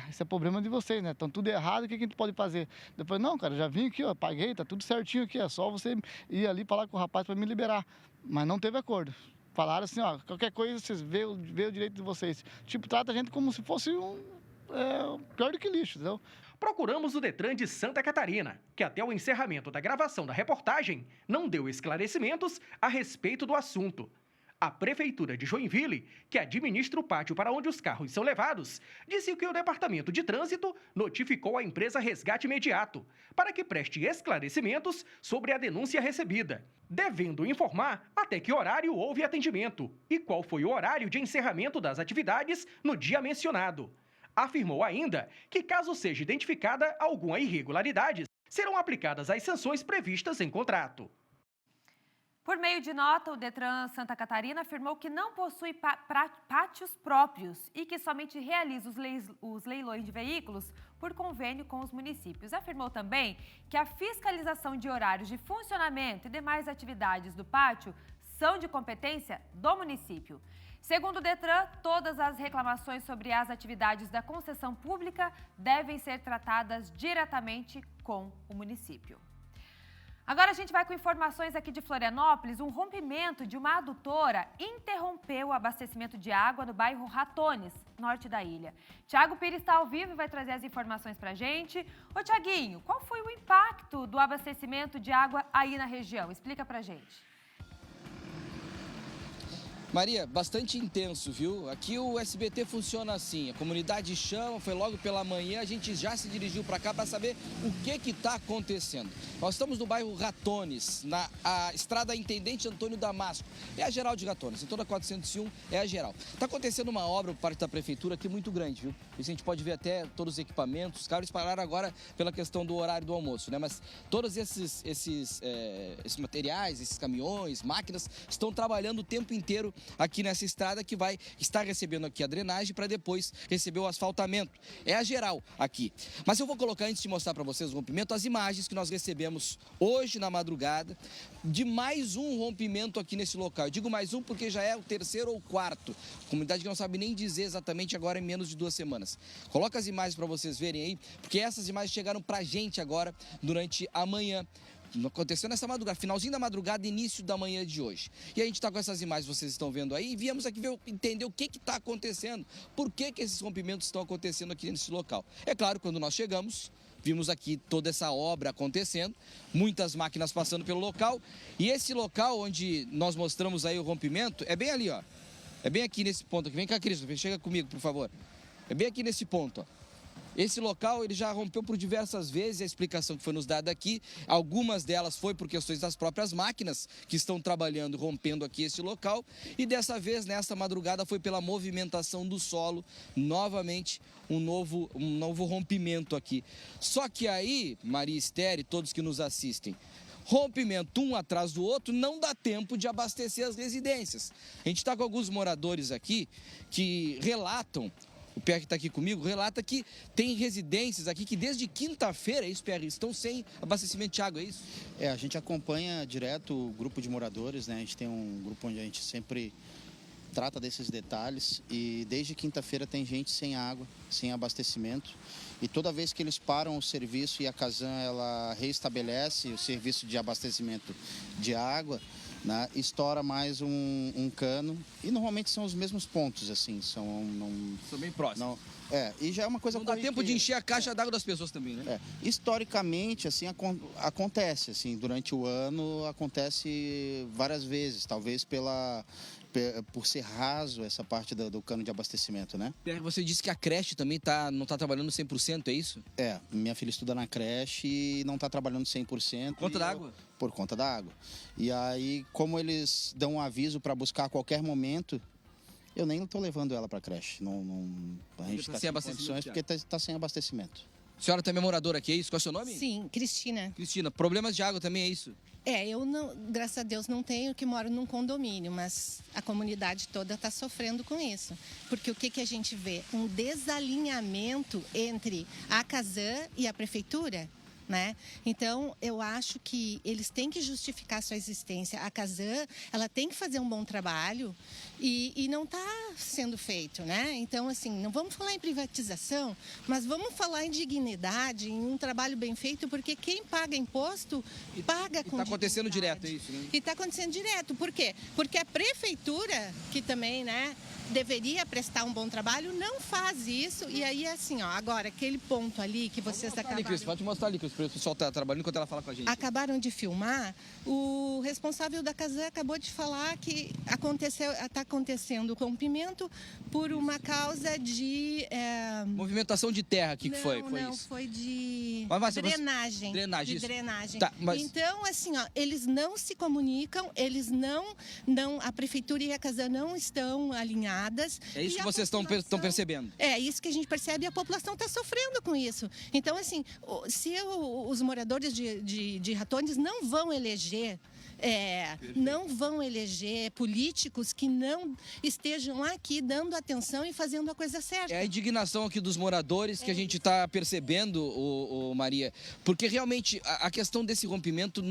Esse é problema de vocês, né? Estão tudo errado, o que a gente pode fazer? Depois, não, cara, já vim aqui, ó, paguei, tá tudo certinho aqui, é só você ir ali falar com o rapaz para me liberar. Mas não teve acordo. Falaram assim, ó, qualquer coisa, vocês vê o direito de vocês. Tipo, trata a gente como se fosse pior do que lixo, entendeu? Procuramos o Detran de Santa Catarina, que até o encerramento da gravação da reportagem não deu esclarecimentos a respeito do assunto. A Prefeitura de Joinville, que administra o pátio para onde os carros são levados, disse que o Departamento de Trânsito notificou a empresa Resgate Imediato para que preste esclarecimentos sobre a denúncia recebida, devendo informar até que horário houve atendimento e qual foi o horário de encerramento das atividades no dia mencionado. Afirmou ainda que, caso seja identificada alguma irregularidade, serão aplicadas as sanções previstas em contrato. Por meio de nota, o Detran Santa Catarina afirmou que não possui pátios próprios e que somente realiza os leilões de veículos por convênio com os municípios. Afirmou também que a fiscalização de horários de funcionamento e demais atividades do pátio são de competência do município. Segundo o Detran, todas as reclamações sobre as atividades da concessão pública devem ser tratadas diretamente com o município. Agora a gente vai com informações aqui de Florianópolis. Um rompimento de uma adutora interrompeu o abastecimento de água no bairro Ratones, norte da ilha. Tiago Pires está ao vivo e vai trazer as informações para a gente. Ô Tiaguinho, qual foi o impacto do abastecimento de água aí na região? Explica para a gente. Maria, bastante intenso, viu? Aqui o SBT funciona assim, a comunidade chama, foi logo pela manhã, a gente já se dirigiu para cá para saber o que está acontecendo. Nós estamos no bairro Ratones, na estrada Intendente Antônio Damasco. É a geral de Ratones, em toda a 401 é a geral. Está acontecendo uma obra por parte da prefeitura aqui muito grande, viu? Isso a gente pode ver até todos os equipamentos, os carros pararam agora pela questão do horário do almoço, né? Mas todos esses materiais, esses caminhões, máquinas, estão trabalhando o tempo inteiro aqui nessa estrada que vai estar recebendo aqui a drenagem para depois receber o asfaltamento. É a geral aqui. Mas eu vou colocar, antes de mostrar para vocês o rompimento, as imagens que nós recebemos hoje na madrugada de mais um rompimento aqui nesse local. Eu digo mais um porque já é o terceiro ou quarto. Comunidade que não sabe nem dizer exatamente agora em menos de 2 semanas. Coloca as imagens para vocês verem aí, porque essas imagens chegaram para a gente agora durante a manhã. Aconteceu nessa madrugada, finalzinho da madrugada, início da manhã de hoje. E a gente está com essas imagens que vocês estão vendo aí e viemos aqui entender o que está acontecendo, por que esses rompimentos estão acontecendo aqui nesse local. É claro, quando nós chegamos, vimos aqui toda essa obra acontecendo, muitas máquinas passando pelo local e esse local onde nós mostramos aí o rompimento é bem ali, ó. É bem aqui nesse ponto aqui. Vem cá, Christopher, chega comigo, por favor. É bem aqui nesse ponto, ó. Esse local ele já rompeu por diversas vezes, a explicação que foi nos dada aqui, algumas delas foi por questões das próprias máquinas que estão trabalhando, rompendo aqui esse local, e dessa vez, nesta madrugada, foi pela movimentação do solo, novamente um novo rompimento aqui. Só que aí, Maria Esther e todos que nos assistem, rompimento um atrás do outro, não dá tempo de abastecer as residências. A gente está com alguns moradores aqui que relatam, o Pierre que está aqui comigo, relata que tem residências aqui que desde quinta-feira, é isso, Pierre, estão sem abastecimento de água, é isso? A gente acompanha direto o grupo de moradores, né? A gente tem um grupo onde a gente sempre trata desses detalhes e desde quinta-feira tem gente sem água, sem abastecimento. E toda vez que eles param o serviço e a Casan ela reestabelece o serviço de abastecimento de água, né? Estoura mais um cano e normalmente são os mesmos pontos, assim, são bem próximos. E já é uma coisa... Não dá tempo de encher a caixa d'água das pessoas também, né? Historicamente, assim, acontece, assim, durante o ano acontece várias vezes, talvez por ser raso essa parte do cano de abastecimento, né? Você disse que a creche também não está trabalhando 100%, é isso? Minha filha estuda na creche e não está trabalhando 100%. Por conta da água? Por conta da água. E aí, como eles dão um aviso para buscar a qualquer momento, eu nem estou levando ela para a creche. A gente está sem condições porque está sem abastecimento. A senhora também é moradora aqui, é isso? Qual é o seu nome? Sim, Cristina. Cristina, problemas de água também é isso? Eu não, graças a Deus não tenho, que moro num condomínio, mas a comunidade toda está sofrendo com isso. Porque o que a gente vê? Um desalinhamento entre a Casan e a prefeitura, né? Então, eu acho que eles têm que justificar sua existência. A Casan, ela tem que fazer um bom trabalho e não está sendo feito, né? Então, assim, não vamos falar em privatização, mas vamos falar em dignidade, em um trabalho bem feito, porque quem paga imposto, paga com Está acontecendo direto, é isso, né? E está acontecendo direto. Por quê? Porque a prefeitura, que também, né, deveria prestar um bom trabalho, não faz isso. E aí, assim, ó, agora, aquele ponto ali que vocês acabaram... Pode mostrar ali, que o pessoal está trabalhando enquanto ela fala com a gente. Acabaram de filmar, o responsável da Casan acabou de falar que está acontecendo o rompimento por uma causa de... Movimentação de terra, que foi isso? Foi de drenagem. De drenagem. Tá, mas... Então, assim, ó, eles não se comunicam, eles não... A prefeitura e a Casan não estão alinhadas. É isso que vocês estão percebendo? É isso que a gente percebe e a população está sofrendo com isso. Então, assim, se os moradores de Ratones não vão eleger políticos que não estejam aqui dando atenção e fazendo a coisa certa. É a indignação aqui dos moradores que a gente está percebendo, Maria, porque realmente a questão desse rompimento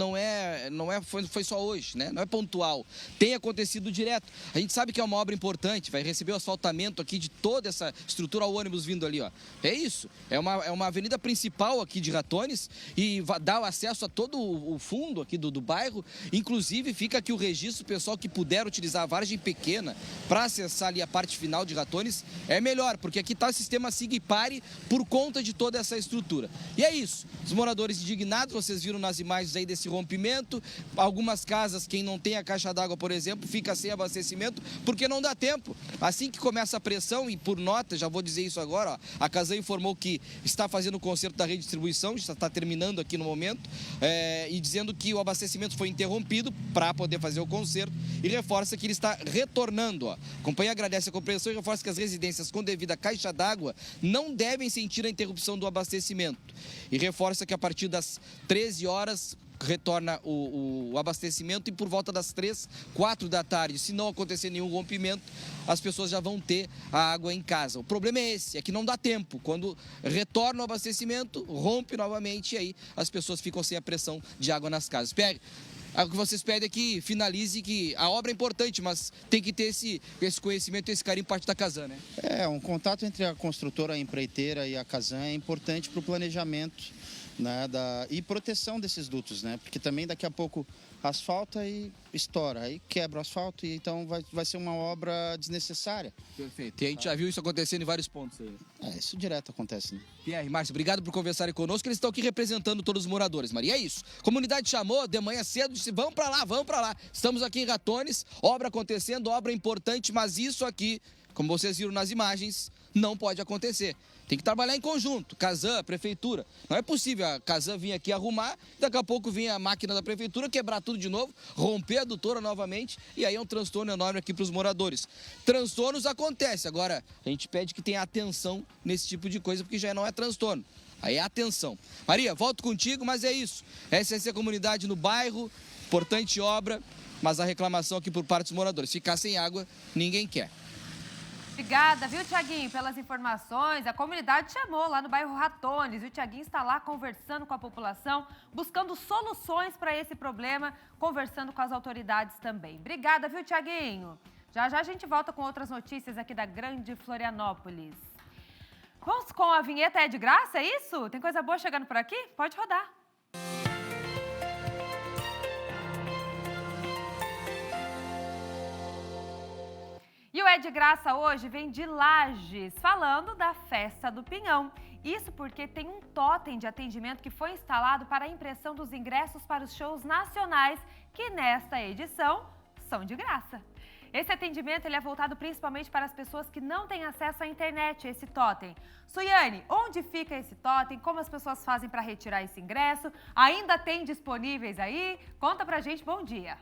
foi só hoje, né? Não é pontual, tem acontecido direto. A gente sabe que é uma obra importante, vai receber o asfaltamento aqui de toda essa estrutura, ao ônibus vindo ali, ó. É isso, é uma avenida principal aqui de Ratones e dá o acesso a todo o fundo aqui do bairro. Inclusive, fica aqui o registro, o pessoal que puder utilizar a vargem pequena para acessar ali a parte final de Ratones, é melhor, porque aqui está o sistema siga e pare por conta de toda essa estrutura. E é isso, os moradores indignados, vocês viram nas imagens aí desse rompimento, algumas casas, quem não tem a caixa d'água, por exemplo, fica sem abastecimento, porque não dá tempo. Assim que começa a pressão, e por nota, já vou dizer isso agora, ó, a Casan informou que está fazendo o conserto da rede de distribuição, já está terminando aqui no momento, e dizendo que o abastecimento foi interrompido para poder fazer o conserto e reforça que ele está retornando. A companhia agradece a compreensão e reforça que as residências com devida caixa d'água não devem sentir a interrupção do abastecimento. E reforça que a partir das 13 horas retorna o abastecimento e por volta das 3, 4 da tarde, se não acontecer nenhum rompimento, as pessoas já vão ter a água em casa. O problema é esse, é que não dá tempo. Quando retorna o abastecimento, rompe novamente e aí as pessoas ficam sem a pressão de água nas casas. O que vocês pedem é que finalize, que a obra é importante, mas tem que ter esse conhecimento, esse carinho parte da Casan, né? Um contato entre a construtora, a empreiteira e a Casan é importante para o planejamento, né, e proteção desses dutos, né? Porque também daqui a pouco asfalta e estoura, aí quebra o asfalto e então vai ser uma obra desnecessária. Perfeito. E a gente já viu isso acontecendo em vários pontos aí. Isso direto acontece, né? Pierre, Márcio, obrigado por conversarem conosco, eles estão aqui representando todos os moradores, Maria. É isso. Comunidade chamou, de manhã cedo, disse, vamos para lá. Estamos aqui em Ratones, obra acontecendo, obra importante, mas isso aqui, como vocês viram nas imagens, não pode acontecer. Tem que trabalhar em conjunto, Casan, prefeitura. Não é possível a Casan vir aqui arrumar, daqui a pouco vir a máquina da prefeitura, quebrar tudo de novo, romper a adutora novamente, e aí é um transtorno enorme aqui para os moradores. Transtornos acontecem, agora a gente pede que tenha atenção nesse tipo de coisa, porque já não é transtorno. Aí é atenção. Maria, volto contigo, mas é isso. Essa é a comunidade no bairro, importante obra, mas a reclamação aqui por parte dos moradores. Ficar sem água, ninguém quer. Obrigada, viu, Tiaguinho, pelas informações. A comunidade chamou lá no bairro Ratones. O Tiaguinho está lá conversando com a população, buscando soluções para esse problema, conversando com as autoridades também. Obrigada, viu, Tiaguinho? Já a gente volta com outras notícias aqui da Grande Florianópolis. Vamos com a vinheta É de Graça, é isso? Tem coisa boa chegando por aqui? Pode rodar. E o É de Graça hoje vem de Lages, falando da Festa do Pinhão. Isso porque tem um totem de atendimento que foi instalado para a impressão dos ingressos para os shows nacionais, que nesta edição são de graça. Esse atendimento ele é voltado principalmente para as pessoas que não têm acesso à internet, esse totem. Suiane, onde fica esse totem? Como as pessoas fazem para retirar esse ingresso? Ainda tem disponíveis aí? Conta pra gente, bom dia.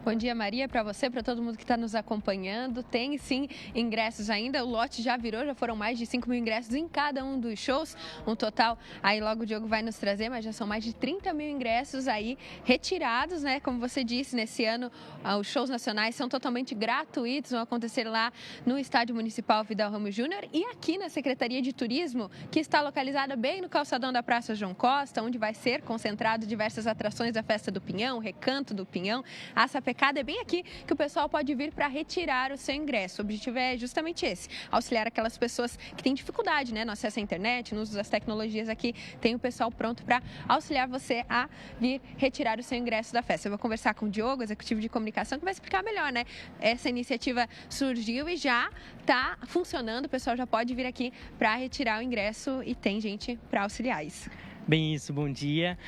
Bom dia, Maria, para você, para todo mundo que está nos acompanhando. Tem sim ingressos ainda, o lote já virou, já foram mais de 5 mil ingressos em cada um dos shows. Um total, aí logo o Diogo vai nos trazer, mas já são mais de 30 mil ingressos aí retirados, né? Como você disse, nesse ano os shows nacionais são totalmente gratuitos, vão acontecer lá no Estádio Municipal Vidal Ramos Júnior e aqui na Secretaria de Turismo, que está localizada bem no calçadão da Praça João Costa, onde vai ser concentrado diversas atrações da Festa do Pinhão, Recanto do Pinhão, a sapecada. É bem aqui que o pessoal pode vir para retirar o seu ingresso. O objetivo é justamente esse, auxiliar aquelas pessoas que têm dificuldade, né, no acesso à internet, no uso das tecnologias. Aqui tem o pessoal pronto para auxiliar você a vir retirar o seu ingresso da festa. Eu vou conversar com o Diogo, executivo de comunicação, que vai explicar melhor, né? Essa iniciativa surgiu e já está funcionando. O pessoal já pode vir aqui para retirar o ingresso e tem gente para auxiliar isso. Bem isso, bom dia.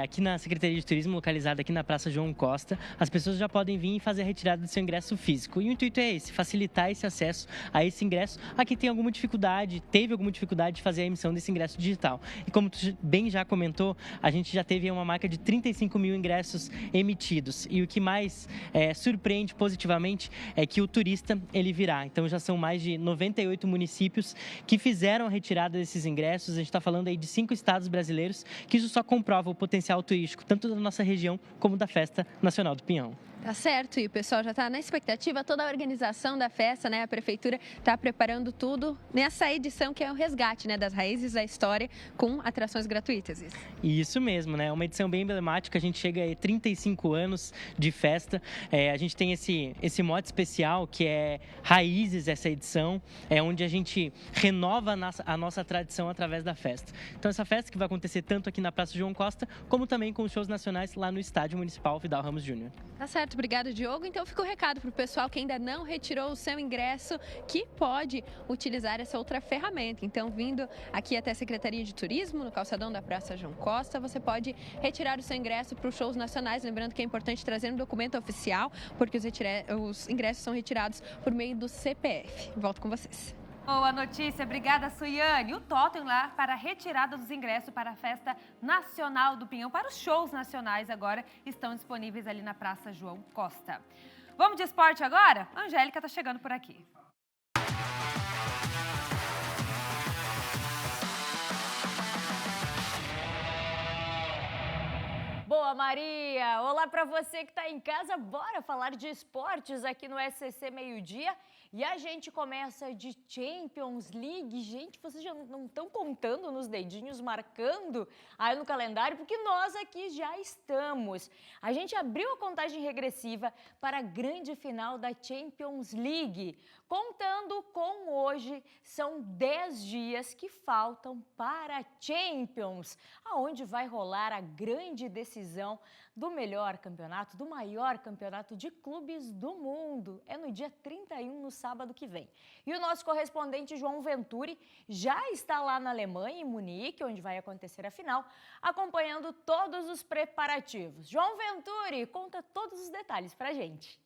Aqui na Secretaria de Turismo, localizada aqui na Praça João Costa, as pessoas já podem vir e fazer a retirada do seu ingresso físico. E o intuito é esse, facilitar esse acesso a esse ingresso. Aqui teve alguma dificuldade de fazer a emissão desse ingresso digital. E como tu bem já comentou, a gente já teve uma marca de 35 mil ingressos emitidos. E o que mais surpreende positivamente é que o turista, ele virá. Então já são mais de 98 municípios que fizeram a retirada desses ingressos. A gente está falando aí de 5 estados brasileiros, que isso só comprova o potencial turístico, tanto da nossa região como da Festa Nacional do Pinhão. Tá certo, e o pessoal já está na expectativa, toda a organização da festa, né? A Prefeitura está preparando tudo nessa edição que é o resgate, né, das raízes da história com atrações gratuitas. Isso mesmo, né? Uma edição bem emblemática, a gente chega a 35 anos de festa, a gente tem esse mote especial que é Raízes, essa edição, onde a gente renova a nossa tradição através da festa. Então essa festa que vai acontecer tanto aqui na Praça João Costa, como também com os shows nacionais lá no Estádio Municipal Vidal Ramos Júnior. Tá certo, obrigado, Diogo. Então fica o recado para o pessoal que ainda não retirou o seu ingresso, que pode utilizar essa outra ferramenta. Então, vindo aqui até a Secretaria de Turismo, no calçadão da Praça João Costa, você pode retirar o seu ingresso para os shows nacionais. Lembrando que é importante trazer um documento oficial, porque os ingressos são retirados por meio do CPF. Volto com vocês. Boa notícia, obrigada, Suiane. O totem lá para a retirada dos ingressos para a Festa Nacional do Pinhão, para os shows nacionais agora, estão disponíveis ali na Praça João Costa. Vamos de esporte agora? A Angélica está chegando por aqui. Boa, Maria! Olá para você que está em casa, bora falar de esportes aqui no SCC Meio-Dia. E a gente começa de Champions League. Gente, vocês já não estão contando nos dedinhos, marcando aí no calendário, porque nós aqui já estamos. A gente abriu a contagem regressiva para a grande final da Champions League. Contando com hoje, são 10 dias que faltam para a Champions, aonde vai rolar a grande decisão do melhor campeonato, do maior campeonato de clubes do mundo. É no dia 31, no sábado que vem. E o nosso correspondente João Venturi já está lá na Alemanha, em Munique, onde vai acontecer a final, acompanhando todos os preparativos. João Venturi, conta todos os detalhes pra gente.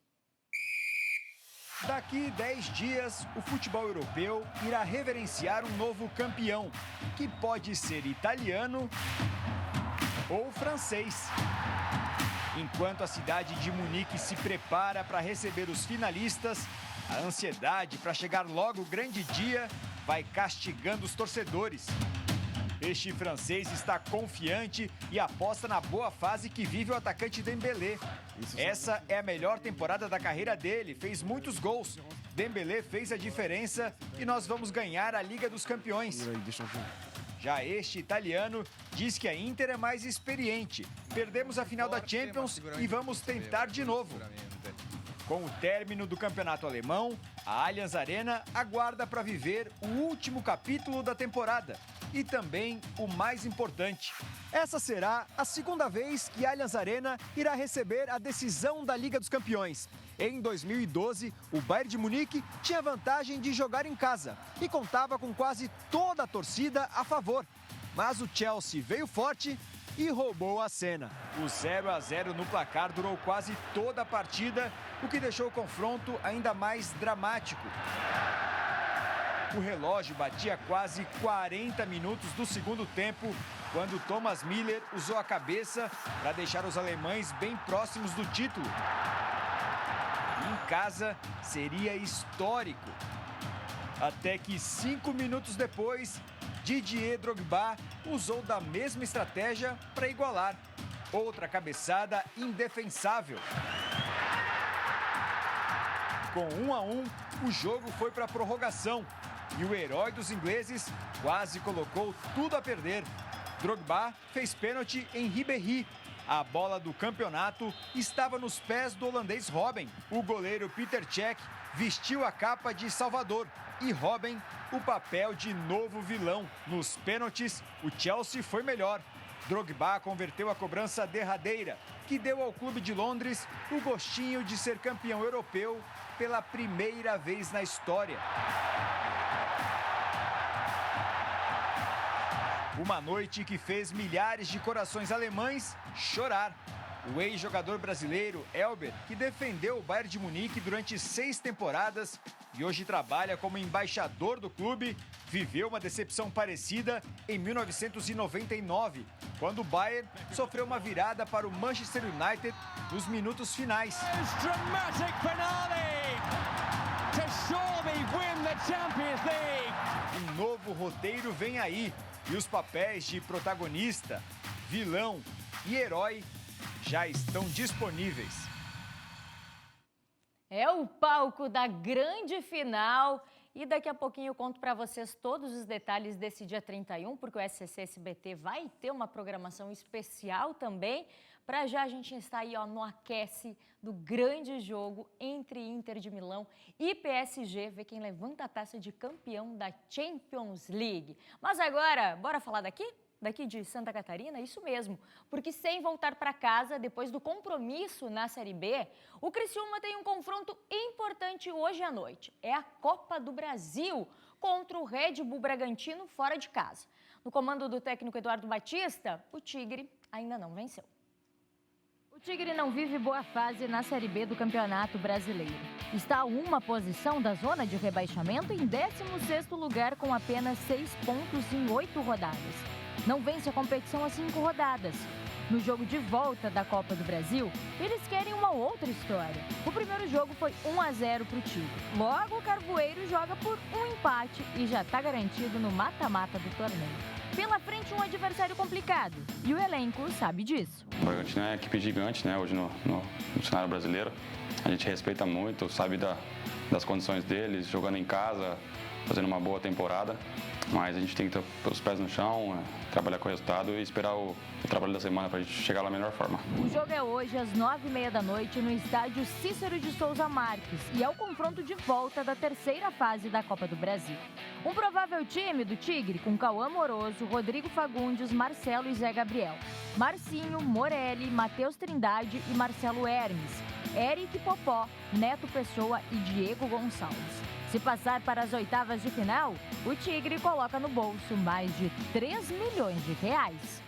Daqui 10 dias, o futebol europeu irá reverenciar um novo campeão, que pode ser italiano ou francês. Enquanto a cidade de Munique se prepara para receber os finalistas, a ansiedade para chegar logo o grande dia vai castigando os torcedores. Este francês está confiante e aposta na boa fase que vive o atacante Dembélé. Essa é a melhor temporada da carreira dele, fez muitos gols. Dembélé fez a diferença e nós vamos ganhar a Liga dos Campeões. Já este italiano diz que a Inter é mais experiente. Perdemos a final da Champions e vamos tentar de novo. Com o término do campeonato alemão, a Allianz Arena aguarda para viver o último capítulo da temporada. e também o mais importante. Essa será a segunda vez que a Allianz Arena irá receber a decisão da Liga dos Campeões. Em 2012, o Bayern de Munique tinha vantagem de jogar em casa e contava com quase toda a torcida a favor. Mas o Chelsea veio forte e roubou a cena. O 0-0 no placar durou quase toda a partida, o que deixou o confronto ainda mais dramático. O relógio batia quase 40 minutos do segundo tempo, quando Thomas Müller usou a cabeça para deixar os alemães bem próximos do título. Em casa, seria histórico. Até que 5 minutos depois, Didier Drogba usou da mesma estratégia para igualar. Outra cabeçada indefensável. Com 1-1, o jogo foi para a prorrogação e o herói dos ingleses quase colocou tudo a perder. Drogba fez pênalti em Ribéry. A bola do campeonato estava nos pés do holandês Robben. O goleiro Peter Cech vestiu a capa de Salvador e Robben o papel de novo vilão. Nos pênaltis, o Chelsea foi melhor. Drogba converteu a cobrança derradeira, que deu ao clube de Londres o gostinho de ser campeão europeu pela primeira vez na história. Uma noite que fez milhares de corações alemães chorar. O ex-jogador brasileiro Elber, que defendeu o Bayern de Munique durante 6 temporadas e hoje trabalha como embaixador do clube, viveu uma decepção parecida em 1999, quando o Bayern sofreu uma virada para o Manchester United nos minutos finais. Um novo roteiro vem aí e os papéis de protagonista, vilão e herói já estão disponíveis. É o palco da grande final e daqui a pouquinho eu conto para vocês todos os detalhes desse dia 31, porque o SCC SBT vai ter uma programação especial também, para já a gente estar aí no aquece do grande jogo entre Inter de Milão e PSG, ver quem levanta a taça de campeão da Champions League. Mas agora, bora falar daqui? Daqui de Santa Catarina, isso mesmo, porque sem voltar para casa, depois do compromisso na Série B, o Criciúma tem um confronto importante hoje à noite. É a Copa do Brasil contra o Red Bull Bragantino fora de casa. No comando do técnico Eduardo Batista, o Tigre ainda não venceu. O Tigre não vive boa fase na Série B do Campeonato Brasileiro. Está a uma posição da zona de rebaixamento em 16º lugar com apenas 6 pontos em 8 rodadas. Não vence a competição há 5 rodadas. No jogo de volta da Copa do Brasil, eles querem uma outra história. O primeiro jogo foi 1-0 para o Tigre. Logo, o Carvoeiro joga por um empate e já está garantido no mata-mata do torneio. Pela frente, um adversário complicado e o elenco sabe disso. O Bragantino é uma equipe gigante, né? Hoje no cenário brasileiro. A gente respeita muito, sabe das condições deles, jogando em casa, fazendo uma boa temporada. Mas a gente tem que ter os pés no chão, trabalhar com o resultado e esperar o trabalho da semana para a gente chegar lá da melhor forma. O jogo é hoje às 9h30 da noite no estádio Cícero de Souza Marques e é o confronto de volta da terceira fase da Copa do Brasil. Um provável time do Tigre com Cauã Moroso, Rodrigo Fagundes, Marcelo e Zé Gabriel. Marcinho, Morelli, Matheus Trindade e Marcelo Hermes. Eric Popó, Neto Pessoa e Diego Gonçalves. Se passar para as oitavas de final, o Tigre coloca no bolso mais de 3 milhões de reais.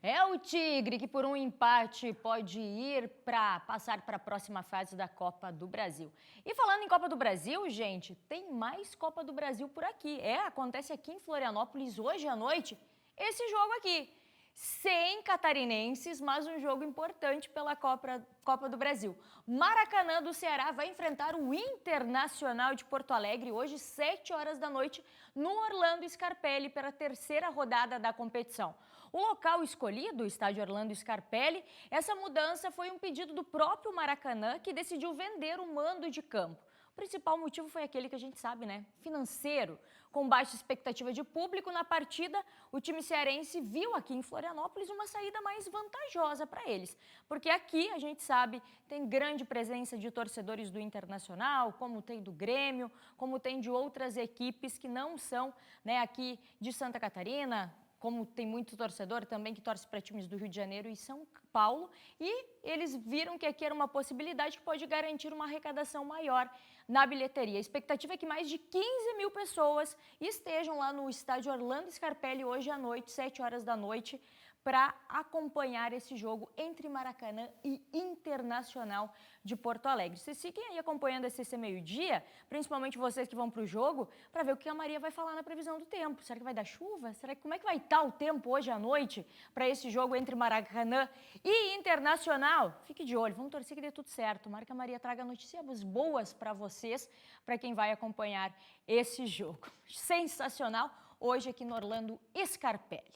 É o Tigre que por um empate pode ir para passar para a próxima fase da Copa do Brasil. E falando em Copa do Brasil, gente, tem mais Copa do Brasil por aqui. Acontece aqui em Florianópolis hoje à noite esse jogo aqui. Sem catarinenses, mas um jogo importante pela Copa do Brasil. Maracanã do Ceará vai enfrentar o Internacional de Porto Alegre hoje, 7 horas da noite, no Orlando Scarpelli, pela terceira rodada da competição. O local escolhido, o estádio Orlando Scarpelli, essa mudança foi um pedido do próprio Maracanã, que decidiu vender o mando de campo. O principal motivo foi aquele que a gente sabe, né? Financeiro. Com baixa expectativa de público na partida, o time cearense viu aqui em Florianópolis uma saída mais vantajosa para eles. Porque aqui, a gente sabe, tem grande presença de torcedores do Internacional, como tem do Grêmio, como tem de outras equipes que não são, né, aqui de Santa Catarina, como tem muito torcedor também que torce para times do Rio de Janeiro e São Paulo, e eles viram que aqui era uma possibilidade que pode garantir uma arrecadação maior na bilheteria. A expectativa é que mais de 15 mil pessoas estejam lá no estádio Orlando Scarpelli hoje à noite, 7 horas da noite, para acompanhar esse jogo entre Maracanã e Internacional de Porto Alegre. Vocês fiquem aí acompanhando a SCC Meio-Dia, principalmente vocês que vão para o jogo, para ver o que a Maria vai falar na previsão do tempo. Será que vai dar chuva? Como é que vai estar o tempo hoje à noite para esse jogo entre Maracanã e Internacional? Fique de olho, vamos torcer que dê tudo certo. Tomara que a Maria traga notícias boas para vocês, para quem vai acompanhar esse jogo. Sensacional, hoje aqui no Orlando Scarpelli.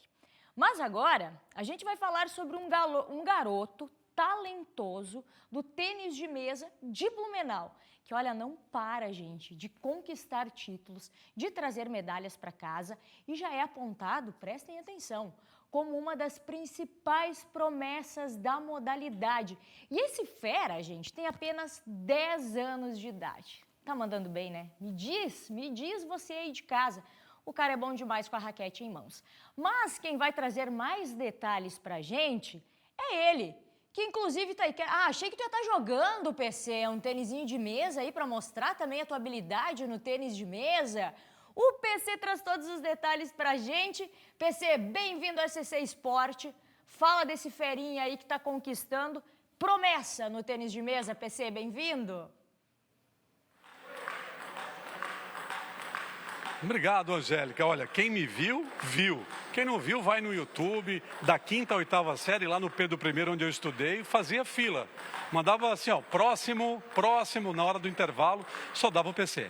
Mas agora, a gente vai falar sobre um garoto talentoso do tênis de mesa de Blumenau, que, olha, não para, gente, de conquistar títulos, de trazer medalhas para casa e já é apontado, prestem atenção, como uma das principais promessas da modalidade. E esse fera, gente, tem apenas 10 anos de idade. Tá mandando bem, né? Me diz você aí de casa. O cara é bom demais com a raquete em mãos. Mas quem vai trazer mais detalhes pra gente é ele, que inclusive tá aí. Achei que tu ia estar jogando, PC, um tênisinho de mesa aí pra mostrar também a tua habilidade no tênis de mesa. O PC traz todos os detalhes pra gente. PC, bem-vindo ao SCC Esporte. Fala desse ferinha aí que tá conquistando promessa no tênis de mesa. PC, bem-vindo. Obrigado, Angélica. Olha, quem me viu, viu. Quem não viu, vai no YouTube, da 5ª à 8ª série, lá no Pedro I, onde eu estudei, fazia fila. Mandava assim, ó, próximo, na hora do intervalo, só dava o PC.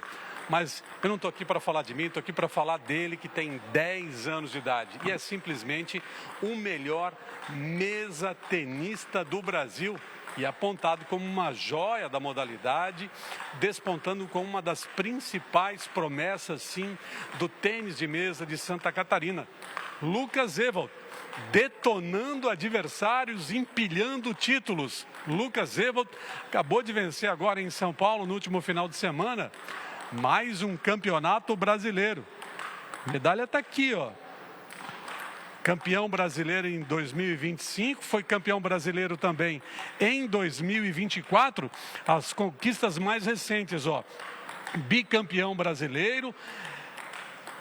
Mas eu não estou aqui para falar de mim, estou aqui para falar dele, que tem 10 anos de idade. E é simplesmente o melhor mesa tenista do Brasil. E apontado como uma joia da modalidade, despontando como uma das principais promessas, sim, do tênis de mesa de Santa Catarina. Lucas Ewald, detonando adversários, empilhando títulos. Lucas Ewald acabou de vencer agora em São Paulo, no último final de semana, mais um campeonato brasileiro. A medalha está aqui, ó. Campeão brasileiro em 2025, foi campeão brasileiro também em 2024. As conquistas mais recentes, ó. Bicampeão brasileiro,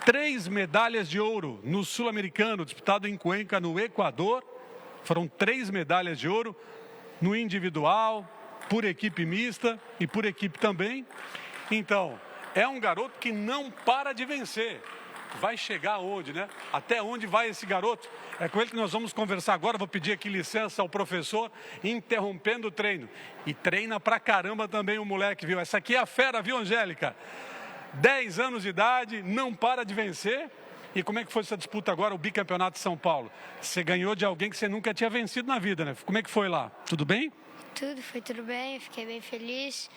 3 medalhas de ouro no Sul-Americano, disputado em Cuenca, no Equador. Foram 3 medalhas de ouro no individual, por equipe mista e por equipe também. Então, é um garoto que não para de vencer. Vai chegar onde, né? Até onde vai esse garoto? É com ele que nós vamos conversar agora. Vou pedir aqui licença ao professor, interrompendo o treino. E treina pra caramba também o moleque, viu? Essa aqui é a fera, viu, Angélica? 10 anos de idade, não para de vencer. E como é que foi essa disputa agora, o bicampeonato de São Paulo? Você ganhou de alguém que você nunca tinha vencido na vida, né? Como é que foi lá? Tudo bem? Foi tudo bem, eu fiquei bem feliz.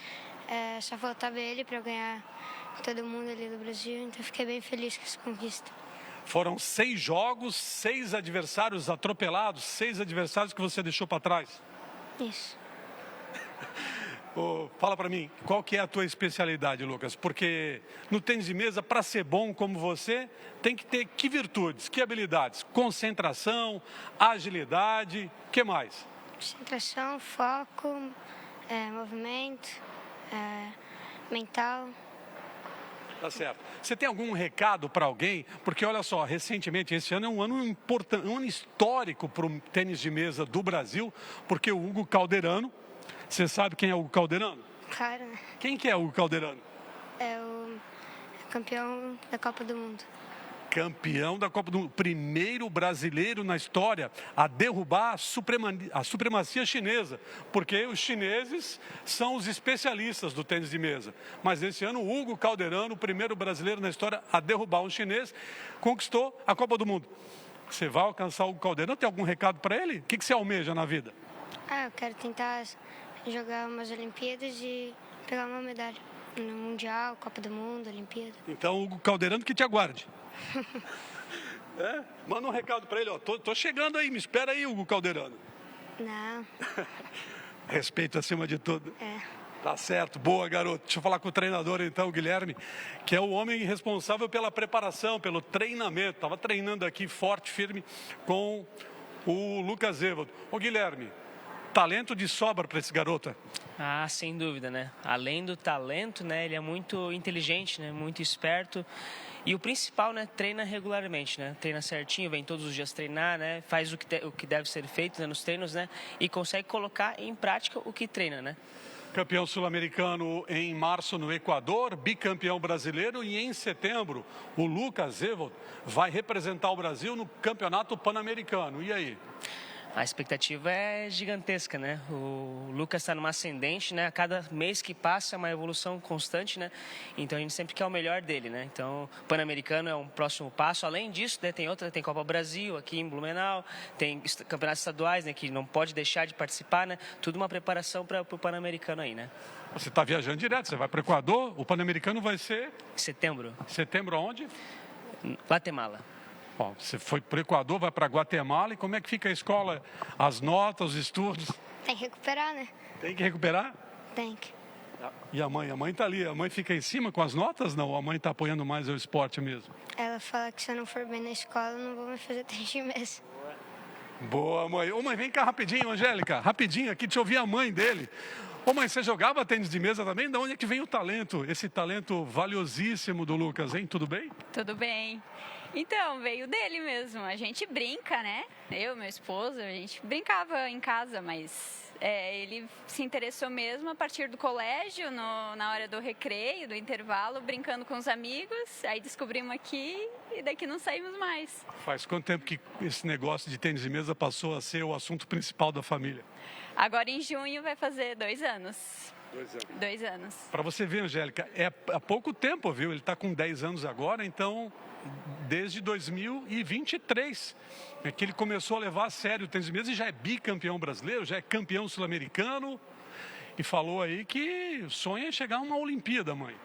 Só faltava ele para eu ganhar todo mundo ali do Brasil, então fiquei bem feliz com essa conquista. Foram 6 jogos, 6 adversários atropelados, 6 adversários que você deixou para trás. Isso. Fala para mim, qual que é a tua especialidade, Lucas? Porque no tênis de mesa, para ser bom como você, tem que ter que virtudes, que habilidades? Concentração, agilidade, o que mais? Concentração, foco, movimento, mental. Tá certo. Você tem algum recado para alguém? Porque olha só, recentemente, esse ano é um ano importante, um ano histórico para o tênis de mesa do Brasil, porque o Hugo Calderano, você sabe quem é o Hugo Calderano? Claro, né? Quem que é o Hugo Calderano? É o campeão da Copa do Mundo. Campeão da Copa do Mundo, primeiro brasileiro na história a derrubar a supremacia chinesa, porque os chineses são os especialistas do tênis de mesa. Mas esse ano, o Hugo Calderano, o primeiro brasileiro na história a derrubar um chinês, conquistou a Copa do Mundo. Você vai alcançar o Hugo Calderano? Tem algum recado para ele? O que você almeja na vida? Eu quero tentar jogar umas Olimpíadas e pegar uma medalha no Mundial, Copa do Mundo, Olimpíada. Então, o Hugo Calderano que te aguarde. Manda um recado para ele, ó. Tô chegando aí, me espera aí, Hugo Calderano. Não. Respeito acima de tudo. É. Tá certo, boa, garoto. Deixa eu falar com o treinador, então, o Guilherme, que é o homem responsável pela preparação, pelo treinamento. Estava treinando aqui forte, firme, com o Lucas Zévodo. Ô, Guilherme, talento de sobra para esse garoto? Ah, sem dúvida, né? Além do talento, né, ele é muito inteligente, né, muito esperto. E o principal, né, treina regularmente, né? Treina certinho, vem todos os dias treinar, né? Faz o que deve ser feito, né, nos treinos, né? E consegue colocar em prática o que treina, né? Campeão sul-americano em março no Equador, bicampeão brasileiro, e em setembro o Lucas Zévodo vai representar o Brasil no Campeonato Pan-Americano. E aí? A expectativa é gigantesca, né? O Lucas está numa ascendente, né? A cada mês que passa é uma evolução constante, né? Então a gente sempre quer o melhor dele, né? Então o Pan-Americano é um próximo passo. Além disso, né, tem Copa Brasil aqui em Blumenau, tem campeonatos estaduais, né? Que não pode deixar de participar, né? Tudo uma preparação para o Pan-Americano aí, né? Você está viajando direto, você vai para o Equador, o Pan-Americano vai ser... Setembro. Setembro aonde? Guatemala. Ó, você foi para o Equador, vai para Guatemala, e como é que fica a escola? As notas, os estudos? Tem que recuperar, né? Tem que recuperar? Tem que. E a mãe? A mãe está ali, a mãe fica em cima com as notas? Não, a mãe está apoiando mais o esporte mesmo? Ela fala que se eu não for bem na escola, eu não vou me fazer teste mesmo. Boa, mãe. Ô, mãe, vem cá rapidinho, Angélica, rapidinho aqui, deixa eu ouvir a mãe dele. Ô, mãe, você jogava tênis de mesa também? De onde é que vem o talento, esse talento valiosíssimo do Lucas, hein? Tudo bem? Tudo bem. Então, veio dele mesmo. A gente brinca, né? Eu, meu esposo, a gente brincava em casa, mas ele se interessou mesmo a partir do colégio, na hora do recreio, do intervalo, brincando com os amigos. Aí descobrimos aqui e daqui não saímos mais. Faz quanto tempo que esse negócio de tênis de mesa passou a ser o assunto principal da família? Agora em junho vai fazer 2 anos. 2 anos. 2 anos. Para você ver, Angélica, é há pouco tempo, viu? Ele está com 10 anos agora, então... Desde 2023 é que ele começou a levar a sério o tênis de mesa e já é bicampeão brasileiro, já é campeão sul-americano, e falou aí que sonha em chegar a uma Olimpíada, mãe.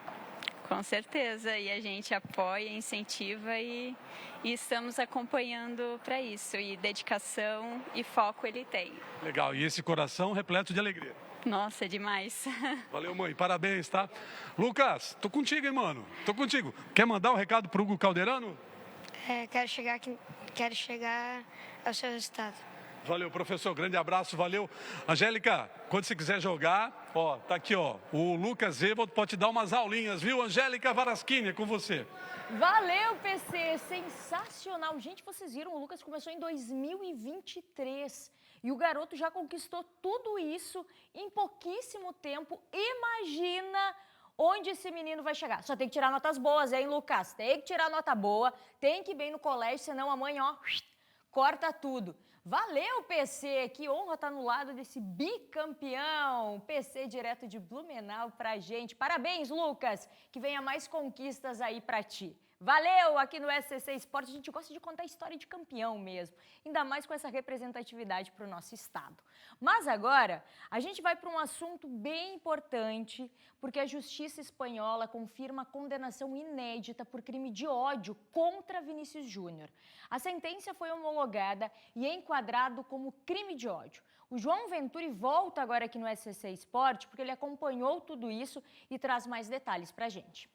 Com certeza, e a gente apoia, incentiva e estamos acompanhando para isso, e dedicação e foco ele tem. Legal, e esse coração repleto de alegria. Nossa, é demais. Valeu, mãe. Parabéns, tá? Lucas, tô contigo, hein, mano? Tô contigo. Quer mandar um recado pro Hugo Calderano? Quero chegar ao seu resultado. Valeu, professor. Grande abraço, valeu. Angélica, quando você quiser jogar, ó, tá aqui, ó. O Lucas Zévodo pode te dar umas aulinhas, viu? Angélica Varaschini, é com você. Valeu, PC. Sensacional. Gente, vocês viram, o Lucas começou em 2023. E o garoto já conquistou tudo isso em pouquíssimo tempo. Imagina onde esse menino vai chegar. Só tem que tirar notas boas, hein, Lucas? Tem que tirar nota boa, tem que ir bem no colégio, senão amanhã, ó, corta tudo. Valeu, PC. Que honra estar no lado desse bicampeão. PC direto de Blumenau pra gente. Parabéns, Lucas. Que venha mais conquistas aí pra ti. Valeu! Aqui no SCC Esporte a gente gosta de contar a história de campeão mesmo, ainda mais com essa representatividade para o nosso estado. Mas agora a gente vai para um assunto bem importante, porque a Justiça Espanhola confirma a condenação inédita por crime de ódio contra Vinícius Júnior. A sentença foi homologada e é enquadrado como crime de ódio. O João Venturi volta agora aqui no SCC Esporte porque ele acompanhou tudo isso e traz mais detalhes para a gente.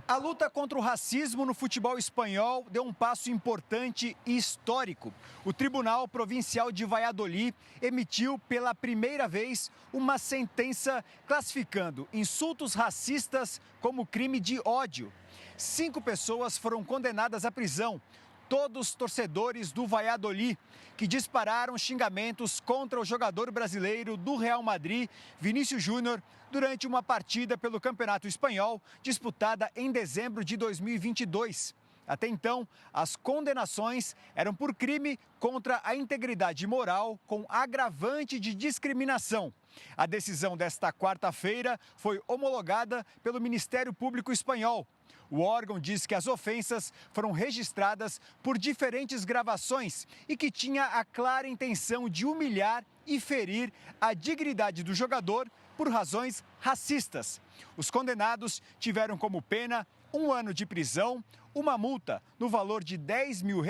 A luta contra o racismo no futebol espanhol deu um passo importante e histórico. O Tribunal Provincial de Valladolid emitiu pela primeira vez uma sentença classificando insultos racistas como crime de ódio. 5 pessoas foram condenadas à prisão, todos torcedores do Valladolid, que dispararam xingamentos contra o jogador brasileiro do Real Madrid, Vinícius Júnior, durante uma partida pelo Campeonato Espanhol, disputada em dezembro de 2022. Até então, as condenações eram por crime contra a integridade moral com agravante de discriminação. A decisão desta quarta-feira foi homologada pelo Ministério Público Espanhol. O órgão diz que as ofensas foram registradas por diferentes gravações e que tinha a clara intenção de humilhar e ferir a dignidade do jogador, por razões racistas. Os condenados tiveram como pena 1 ano de prisão, uma multa no valor de R$10 mil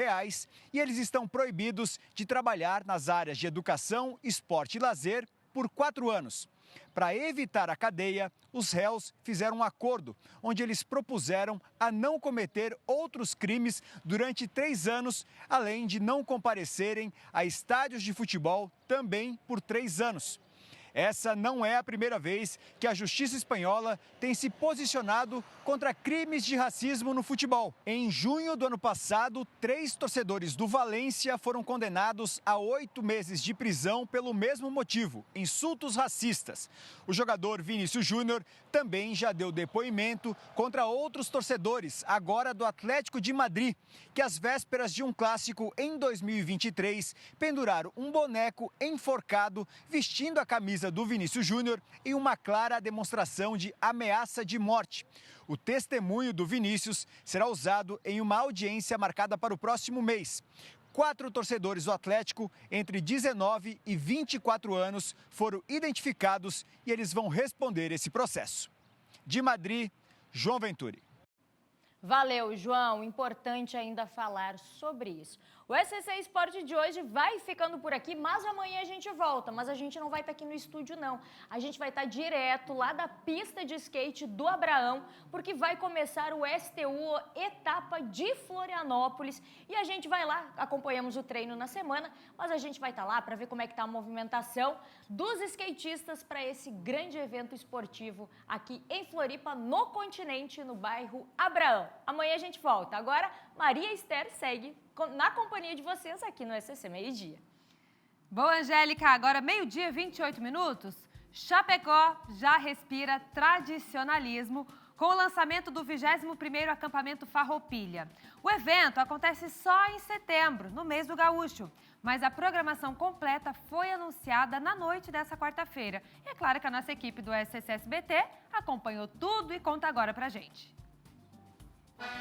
e eles estão proibidos de trabalhar nas áreas de educação, esporte e lazer por 4 anos. Para evitar a cadeia, os réus fizeram um acordo onde eles propuseram a não cometer outros crimes durante 3 anos, além de não comparecerem a estádios de futebol também por 3 anos. Essa não é a primeira vez que a Justiça Espanhola tem se posicionado contra crimes de racismo no futebol. Em junho do ano passado, 3 torcedores do Valência foram condenados a 8 meses de prisão pelo mesmo motivo, insultos racistas. O jogador Vinícius Júnior também já deu depoimento contra outros torcedores, agora do Atlético de Madrid, que às vésperas de um clássico em 2023, penduraram um boneco enforcado vestindo a camisa do Vinícius Júnior em uma clara demonstração de ameaça de morte. O testemunho do Vinícius será usado em uma audiência marcada para o próximo mês. 4 torcedores do Atlético, entre 19 e 24 anos, foram identificados e eles vão responder esse processo. De Madrid, João Venturi. Valeu, João. Importante ainda falar sobre isso. O SCC Esporte de hoje vai ficando por aqui, mas amanhã a gente volta. Mas a gente não vai estar aqui no estúdio, não. A gente vai estar direto lá da pista de skate do Abraão, porque vai começar o STU Etapa de Florianópolis. E a gente vai lá, acompanhamos o treino na semana, mas a gente vai estar lá para ver como é que está a movimentação dos skatistas para esse grande evento esportivo aqui em Floripa, no continente, no bairro Abraão. Amanhã a gente volta. Agora, Maria Esther segue na companhia de vocês aqui no SCC Meio-Dia. Boa, Angélica. Agora, 12h, 28 minutos. Chapecó já respira tradicionalismo com o lançamento do 21º acampamento Farroupilha. O evento acontece só em setembro, no mês do Gaúcho. Mas a programação completa foi anunciada na noite dessa quarta-feira. E é claro que a nossa equipe do SCC-SBT acompanhou tudo e conta agora pra gente.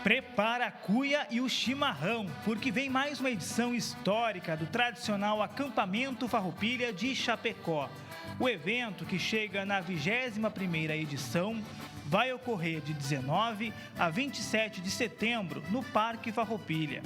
Prepara a cuia e o chimarrão, porque vem mais uma edição histórica do tradicional acampamento Farroupilha de Chapecó. O evento, que chega na 21ª edição, vai ocorrer de 19 a 27 de setembro no Parque Farroupilha.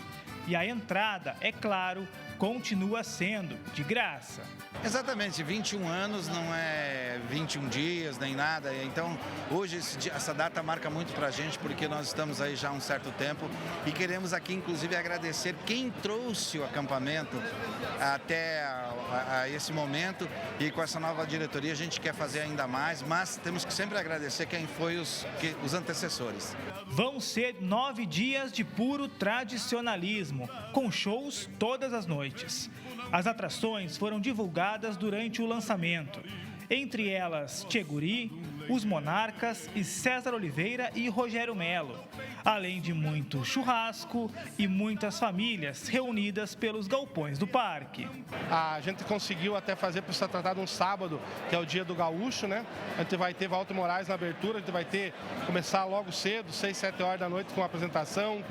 E a entrada, é claro, continua sendo de graça. Exatamente, 21 anos não é 21 dias nem nada, então hoje essa data marca muito pra gente porque nós estamos aí já há um certo tempo e queremos aqui inclusive agradecer quem trouxe o acampamento até a esse momento e com essa nova diretoria a gente quer fazer ainda mais, mas temos que sempre agradecer quem foi os antecessores. Vão ser 9 dias de puro tradicionalismo, com shows todas as noites. As atrações foram divulgadas durante o lançamento. Entre elas, Tchê Guri, Os Monarcas e César Oliveira e Rogério Melo. Além de muito churrasco e muitas famílias reunidas pelos galpões do parque. A gente conseguiu até fazer para ser tratado um sábado, que é o dia do gaúcho, né? A gente vai ter Walter Moraes na abertura, a gente vai começar logo cedo, 6, 7 horas da noite, com a apresentação,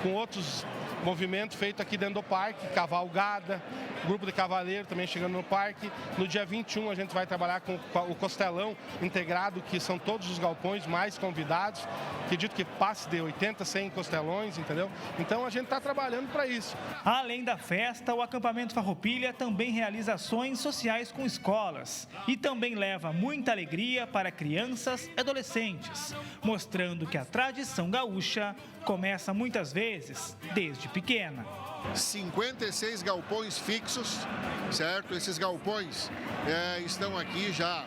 com outros movimentos feitos aqui dentro do parque, cavalgada, grupo de cavaleiro também chegando no parque. No dia 21 a gente vai trabalhar com o Costelão integrado, que são todos os galpões mais convidados. Acredito que passe de 80, 100 costelões, entendeu? Então a gente está trabalhando para isso. Além da festa, o acampamento Farroupilha também realiza ações sociais com escolas e também leva muita alegria para crianças e adolescentes, mostrando que a tradição gaúcha começa muitas vezes desde pequena. 56 galpões fixos, certo? Esses galpões estão aqui já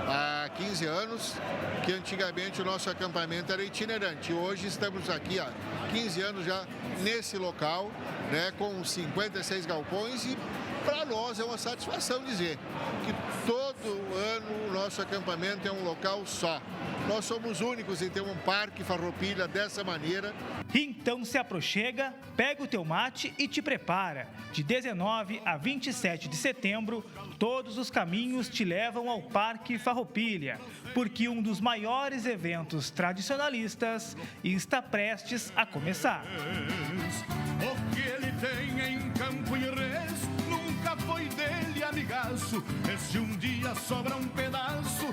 há 15 anos, que antigamente o nosso acampamento era itinerante. Hoje estamos aqui há 15 anos já nesse local, né, com 56 galpões e para nós é uma satisfação dizer que todo ano o nosso acampamento é um local só. Nós somos únicos em ter um parque Farroupilha dessa maneira. Então se aproxega, pega o teu mate e te prepara. De 19 a 27 de setembro, todos os caminhos te levam ao Parque Farroupilha, porque um dos maiores eventos tradicionalistas está prestes a começar. O que ele tem em Campo e Res nunca foi dele, amigaço. E se um dia sobra um pedaço,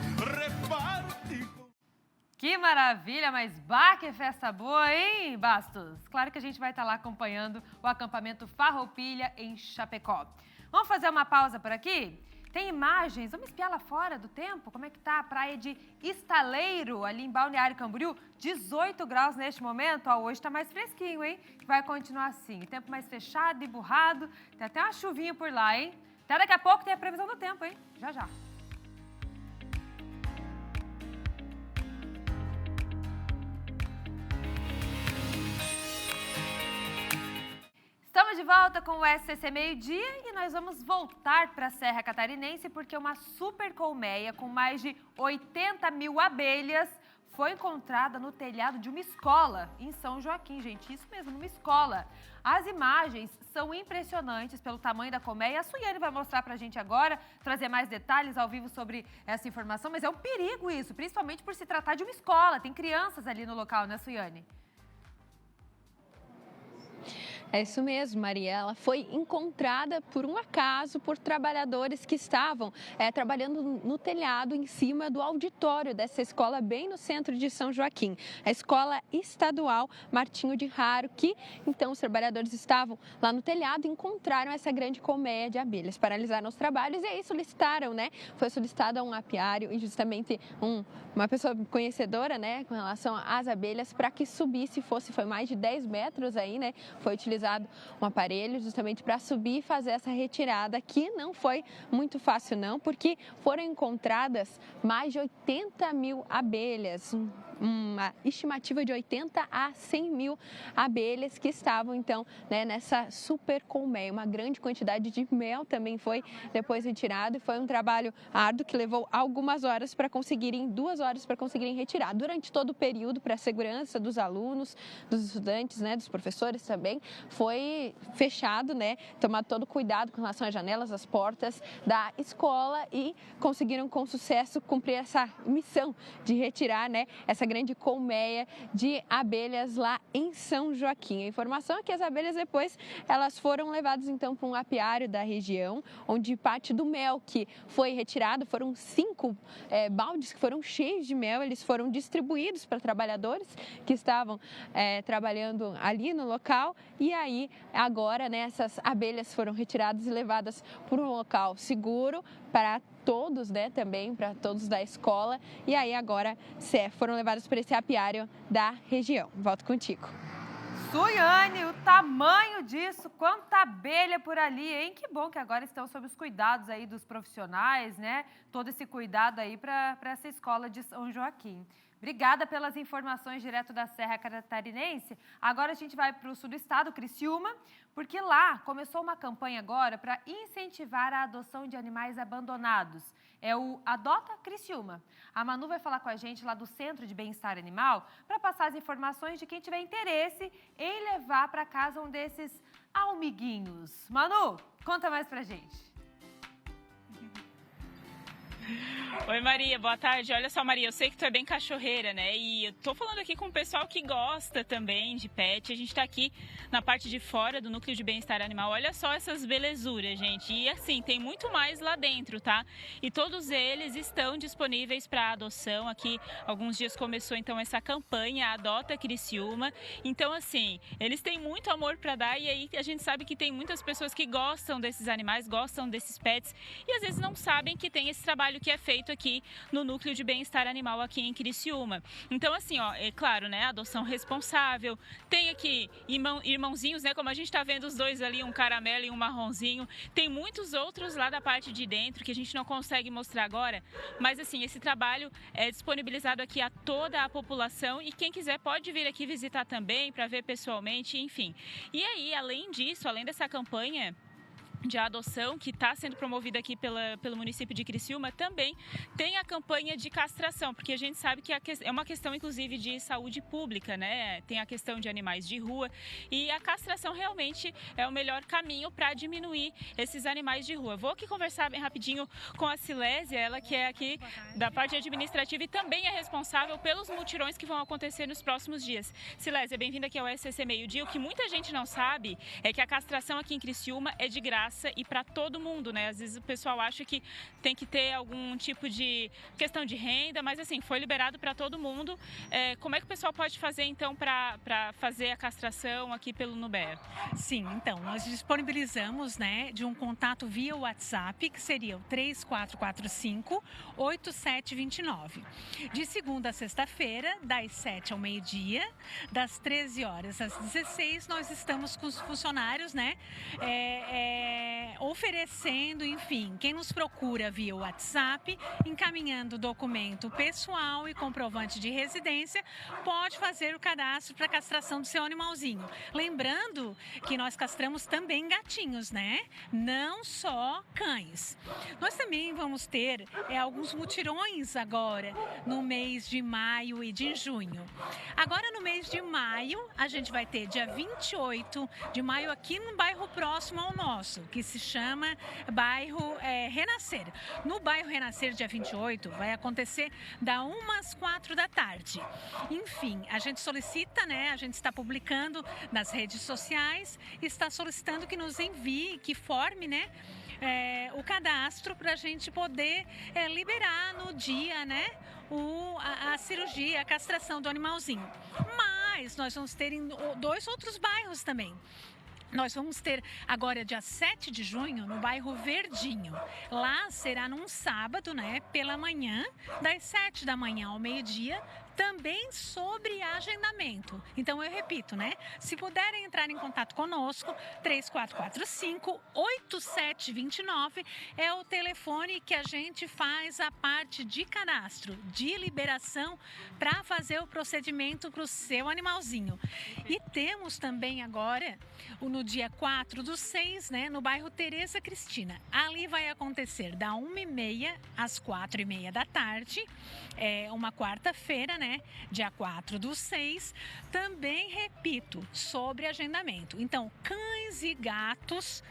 Que maravilha, mas bah, que festa boa, hein, Bastos? Claro que a gente vai estar lá acompanhando o acampamento Farroupilha em Chapecó. Vamos fazer uma pausa por aqui? Tem imagens, vamos espiar lá fora do tempo? Como é que tá a praia de Estaleiro, ali em Balneário Camboriú? 18 graus neste momento, ó, hoje tá mais fresquinho, hein? Vai continuar assim, tempo mais fechado e burrado, tem até uma chuvinha por lá, hein? Até daqui a pouco tem a previsão do tempo, hein? Já, já. Estamos de volta com o SCC Meio-Dia e nós vamos voltar para a Serra Catarinense porque uma super colmeia com mais de 80 mil abelhas foi encontrada no telhado de uma escola em São Joaquim, gente. Isso mesmo, numa escola. As imagens são impressionantes pelo tamanho da colmeia. A Suiane vai mostrar para a gente agora, trazer mais detalhes ao vivo sobre essa informação, mas é um perigo isso, principalmente por se tratar de uma escola. Tem crianças ali no local, né, Suiane? É isso mesmo, Maria. Ela foi encontrada por um acaso por trabalhadores que estavam trabalhando no telhado em cima do auditório dessa escola bem no centro de São Joaquim. A escola estadual Martinho de Raro, que então os trabalhadores estavam lá no telhado e encontraram essa grande colmeia de abelhas. Paralisaram os trabalhos e aí solicitaram, né? Foi solicitado a um apiário e justamente uma pessoa conhecedora, né, com relação às abelhas, para que subisse, foi mais de 10 metros aí, né? Foi utilizado um aparelho justamente para subir e fazer essa retirada, que não foi muito fácil não, porque foram encontradas mais de 80 mil abelhas, uma estimativa de 80 a 100 mil abelhas que estavam então, né, nessa super colmeia. Uma grande quantidade de mel também foi depois retirado e foi um trabalho árduo que levou algumas horas para conseguirem, 2 horas para conseguirem retirar. Durante todo o período, para a segurança dos alunos, dos estudantes, né, dos professores também, foi fechado, né, tomado todo cuidado com relação às janelas, às portas da escola e conseguiram com sucesso cumprir essa missão de retirar, né, essa grande colmeia de abelhas lá em São Joaquim. A informação é que as abelhas depois, elas foram levadas então para um apiário da região, onde parte do mel que foi retirado, foram 5 baldes que foram cheios de mel, eles foram distribuídos para trabalhadores que estavam trabalhando ali no local e aí agora, né, essas abelhas foram retiradas e levadas para um local seguro para todos, né, também para todos da escola e aí agora foram levados para esse apiário da região. Volto contigo. Suiane, o tamanho disso, quanta abelha por ali, hein? Que bom que agora estão sob os cuidados aí dos profissionais, né? Todo esse cuidado aí para essa escola de São Joaquim. Obrigada pelas informações direto da Serra Catarinense. Agora a gente vai para o sul do estado, Criciúma, porque lá começou uma campanha agora para incentivar a adoção de animais abandonados. É o Adota Criciúma. A Manu vai falar com a gente lá do Centro de Bem-Estar Animal para passar as informações de quem tiver interesse em levar para casa um desses amiguinhos. Manu, conta mais pra gente. Oi, Maria, boa tarde. Olha só, Maria, eu sei que tu é bem cachorreira, né? E eu tô falando aqui com o pessoal que gosta também de pet. A gente tá aqui na parte de fora do Núcleo de Bem-Estar Animal. Olha só essas belezuras, gente. E assim, tem muito mais lá dentro, tá? E todos eles estão disponíveis para adoção. Aqui, alguns dias começou então essa campanha Adota Criciúma. Então, assim, eles têm muito amor para dar e aí a gente sabe que tem muitas pessoas que gostam desses animais, gostam desses pets e às vezes não sabem que tem esse trabalho que é feito aqui no Núcleo de Bem-Estar Animal aqui em Criciúma. Então, assim, ó, é claro, né, adoção responsável, tem aqui irmãozinhos, né, como a gente tá vendo os dois ali, um caramelo e um marronzinho, tem muitos outros lá da parte de dentro que a gente não consegue mostrar agora, mas assim, esse trabalho é disponibilizado aqui a toda a população e quem quiser pode vir aqui visitar também para ver pessoalmente, enfim. E aí, além disso, além dessa campanha de adoção que está sendo promovida aqui pelo município de Criciúma, também tem a campanha de castração, porque a gente sabe que é uma questão inclusive de saúde pública, né? Tem a questão de animais de rua e a castração realmente é o melhor caminho para diminuir esses animais de rua. Vou aqui conversar bem rapidinho com a Silésia, ela que é aqui da parte administrativa e também é responsável pelos mutirões que vão acontecer nos próximos dias. Silésia, bem-vinda aqui ao SCC Meio-Dia. O que muita gente não sabe é que a castração aqui em Criciúma é de graça. graça e para todo mundo, né? Às vezes o pessoal acha que tem que ter algum tipo de questão de renda, mas assim, foi liberado para todo mundo. Como é que o pessoal pode fazer então para fazer a castração aqui pelo NUBEA? Sim, então, nós disponibilizamos, né, de um contato via WhatsApp, que seria o 3445-8729. De segunda a sexta-feira, das 7 ao meio-dia, das 13 horas às 16, nós estamos com os funcionários, né, oferecendo, enfim, quem nos procura via WhatsApp, encaminhando documento pessoal e comprovante de residência, pode fazer o cadastro para castração do seu animalzinho. Lembrando que nós castramos também gatinhos, né? Não só cães. Nós também vamos ter alguns mutirões agora no mês de maio e de junho. Agora no mês de maio, a gente vai ter dia 28 de maio aqui num bairro próximo ao nosso, que se chama bairro Renascer. No bairro Renascer, dia 28, vai acontecer da 1 às 4 da tarde. Enfim, a gente solicita, né? A gente está publicando nas redes sociais, está solicitando que nos envie, que forme, né? O cadastro para a gente poder liberar no dia, né? A cirurgia, a castração do animalzinho. Mas nós vamos ter em 2 outros bairros também. Nós vamos ter agora, dia 7 de junho, no bairro Verdinho. Lá será num sábado, né, pela manhã, das 7 da manhã ao meio-dia, também sobre agendamento. Então, eu repito, né? Se puderem entrar em contato conosco, 3445-8729 é o telefone que a gente faz a parte de cadastro, de liberação, para fazer o procedimento para o seu animalzinho. E temos também agora, no dia 4/6, né, no bairro Tereza Cristina. Ali vai acontecer da 1h30 às 4h30 da tarde, uma quarta-feira, né? Dia 4/6, também repito, sobre agendamento. Então, cães e gatos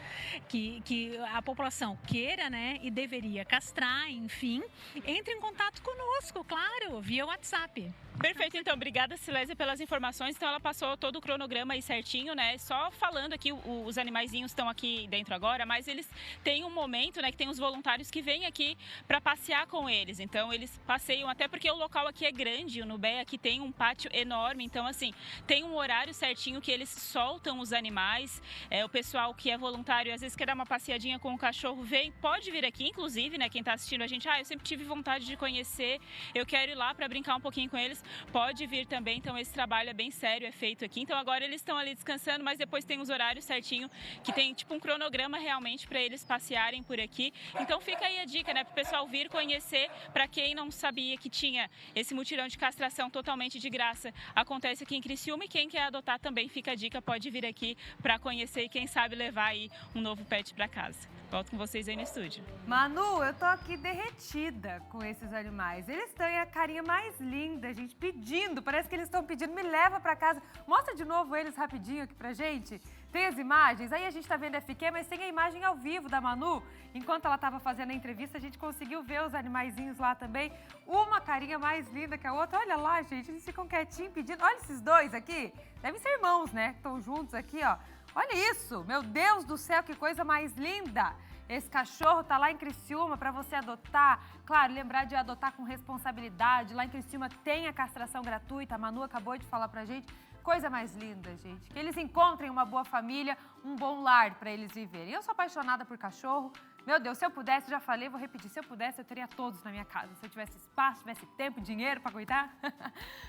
que a população queira, né, e deveria castrar, enfim, entre em contato conosco, claro, via WhatsApp. Perfeito, então, obrigada, Silésia, pelas informações. Então, ela passou todo o cronograma aí certinho, né? Só falando aqui, os animaizinhos estão aqui dentro agora, mas eles têm um momento, né, que tem os voluntários que vêm aqui para passear com eles. Então, eles passeiam, até porque o local aqui é grande, o NUBEA aqui tem um pátio enorme. Então, assim, tem um horário certinho que eles soltam os animais. O pessoal que é voluntário, às vezes quer dar uma passeadinha com o cachorro, vem, pode vir aqui, inclusive, né, quem está assistindo a gente, eu sempre tive vontade de conhecer, eu quero ir lá para brincar um pouquinho com eles. Pode vir também, então esse trabalho é bem sério, é feito aqui. Então agora eles estão ali descansando, mas depois tem os horários certinho, que tem tipo um cronograma realmente para eles passearem por aqui. Então fica aí a dica, né, para o pessoal vir conhecer. Para quem não sabia que tinha esse mutirão de castração totalmente de graça, acontece aqui em Criciúma, e quem quer adotar também, fica a dica, pode vir aqui para conhecer e quem sabe levar aí um novo pet para casa. Volto com vocês aí no estúdio. Manu, eu tô aqui derretida com esses animais. Eles têm a carinha mais linda, gente, pedindo. Parece que eles estão pedindo, me leva pra casa. Mostra de novo eles rapidinho aqui pra gente. Tem as imagens, aí a gente tá vendo FQ, mas tem a imagem ao vivo da Manu. Enquanto ela tava fazendo a entrevista, a gente conseguiu ver os animaizinhos lá também. Uma carinha mais linda que a outra. Olha lá, gente, eles ficam quietinhos pedindo. Olha esses dois aqui. Devem ser irmãos, né? Estão juntos aqui, ó. Olha isso, meu Deus do céu, que coisa mais linda. Esse cachorro tá lá em Criciúma para você adotar. Claro, lembrar de adotar com responsabilidade. Lá em Criciúma tem a castração gratuita. A Manu acabou de falar pra gente. Coisa mais linda, gente. Que eles encontrem uma boa família, um bom lar para eles viverem. Eu sou apaixonada por cachorro. Meu Deus, se eu pudesse, já falei, vou repetir, se eu pudesse, eu teria todos na minha casa. Se eu tivesse espaço, tivesse tempo, dinheiro para cuidar.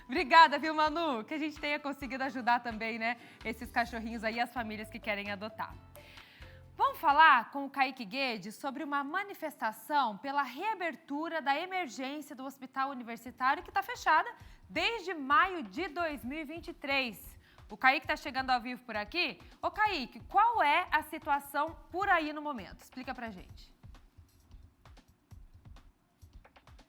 Obrigada, viu, Manu? Que a gente tenha conseguido ajudar também, né, esses cachorrinhos aí, as famílias que querem adotar. Vamos falar com o Kaique Guedes sobre uma manifestação pela reabertura da emergência do Hospital Universitário, que está fechada desde maio de 2023. O Kaique está chegando ao vivo por aqui. Ô, Kaique, qual é a situação por aí no momento? Explica pra gente.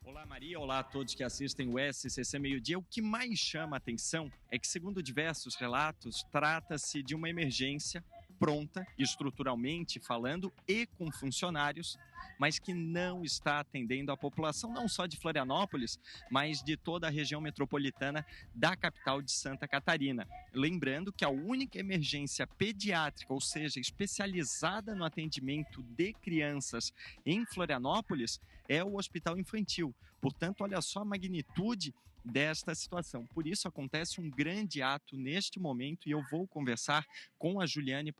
Olá, Maria. Olá a todos que assistem o SCC Meio-Dia. O que mais chama a atenção é que, segundo diversos relatos, trata-se de uma emergência pronta, estruturalmente falando, e com funcionários, mas que não está atendendo a população não só de Florianópolis, mas de toda a região metropolitana da capital de Santa Catarina. Lembrando que a única emergência pediátrica, ou seja, especializada no atendimento de crianças em Florianópolis, é o Hospital Infantil. Portanto, olha só a magnitude desta situação. Por isso acontece um grande ato neste momento e eu vou conversar com a Juliane